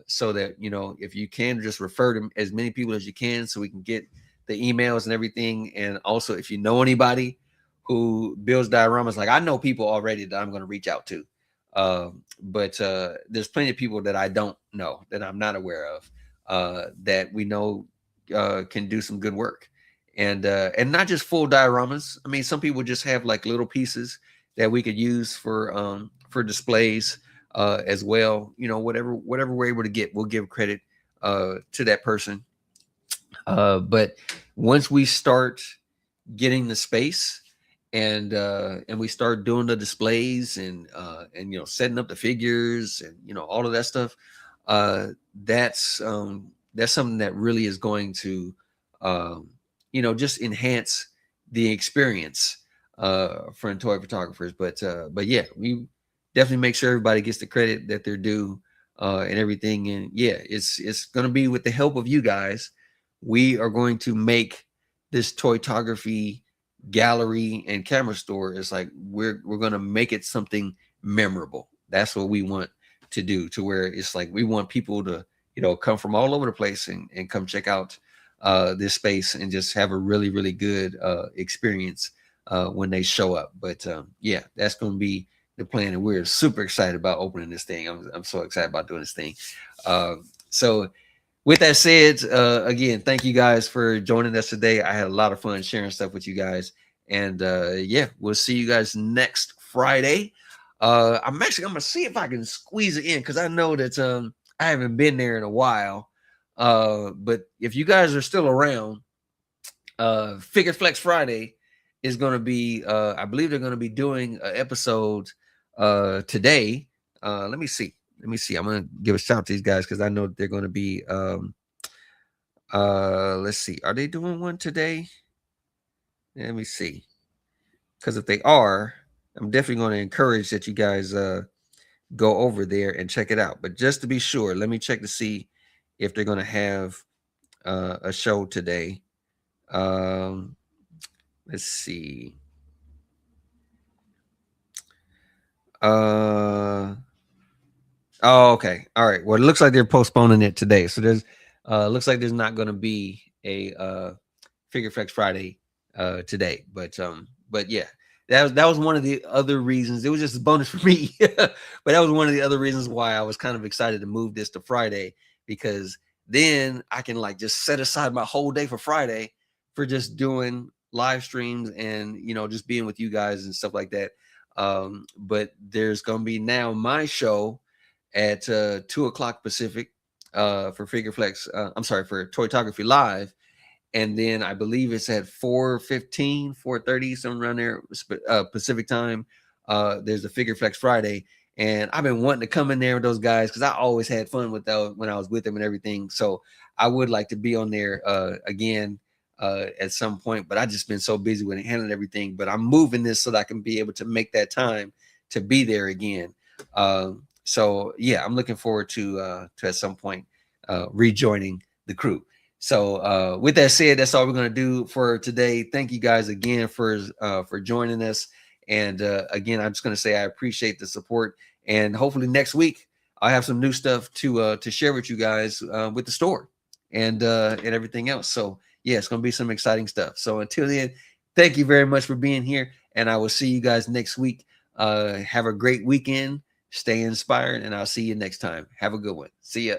so that if you can just refer to as many people as you can so we can get the emails and everything. And also if you know anybody who builds dioramas, like I know people already that I'm going to reach out to, but there's plenty of people that I don't know, that I'm not aware of, that we know can do some good work. And not just full dioramas. I mean, some people just have like little pieces that we could use for displays as well. Whatever we're able to get, we'll give credit to that person. But once we start getting the space and we start doing the displays and setting up the figures and all of that stuff, that's something that really is going to just enhance the experience for toy photographers. But yeah, we definitely make sure everybody gets the credit that they're due and everything. And yeah, it's going to be with the help of you guys. We are going to make this Toytography gallery and camera store. It's like we're going to make it something memorable. That's what we want to do, to where it's like we want people to come from all over the place and come check out this space and just have a really, really good experience when they show up. But yeah, that's going to be the plan, and we're super excited about opening this thing. I'm so excited about doing this thing. So with that said, again, thank you guys for joining us today. I had a lot of fun sharing stuff with you guys, and yeah, we'll see you guys next Friday. I'm gonna see if I can squeeze it in, because I know that I haven't been there in a while. But if you guys are still around, Figure Flex Friday is going to be, I believe they're going to be doing an episode today. Let me see. I'm going to give a shout out to these guys because I know they're going to be, let's see. Are they doing one today? Let me see. Because if they are, I'm definitely going to encourage that you guys go over there and check it out. But just to be sure, let me check to see if they're going to have a show today. Let's see. Oh, okay. All right. Well, it looks like they're postponing it today. So there's looks like there's not going to be a Figure Flex Friday today. But yeah, that was one of the other reasons. It was just a bonus for me, but that was one of the other reasons why I was kind of excited to move this to Friday, because then I can like just set aside my whole day for Friday for just doing live streams and just being with you guys and stuff like that. But there's gonna be now my show at 2 o'clock Pacific for Figure Flex. I'm sorry, for Toytography Live, and then I believe it's at 4:15, 4:30, somewhere around there, Pacific time. There's a Figure Flex Friday, and I've been wanting to come in there with those guys because I always had fun with those when I was with them and everything. So I would like to be on there again at some point, but I just been so busy with handling everything. But I'm moving this so that I can be able to make that time to be there again. So yeah, I'm looking forward to at some point rejoining the crew. So with that said, that's all we're going to do for today. Thank you guys again for joining us. And again, I'm just going to say I appreciate the support. And hopefully next week I'll have some new stuff to share with you guys with the store and everything else. So yeah, it's going to be some exciting stuff. So until then, thank you very much for being here, and I will see you guys next week. Have a great weekend. Stay inspired, and I'll see you next time. Have a good one. See ya.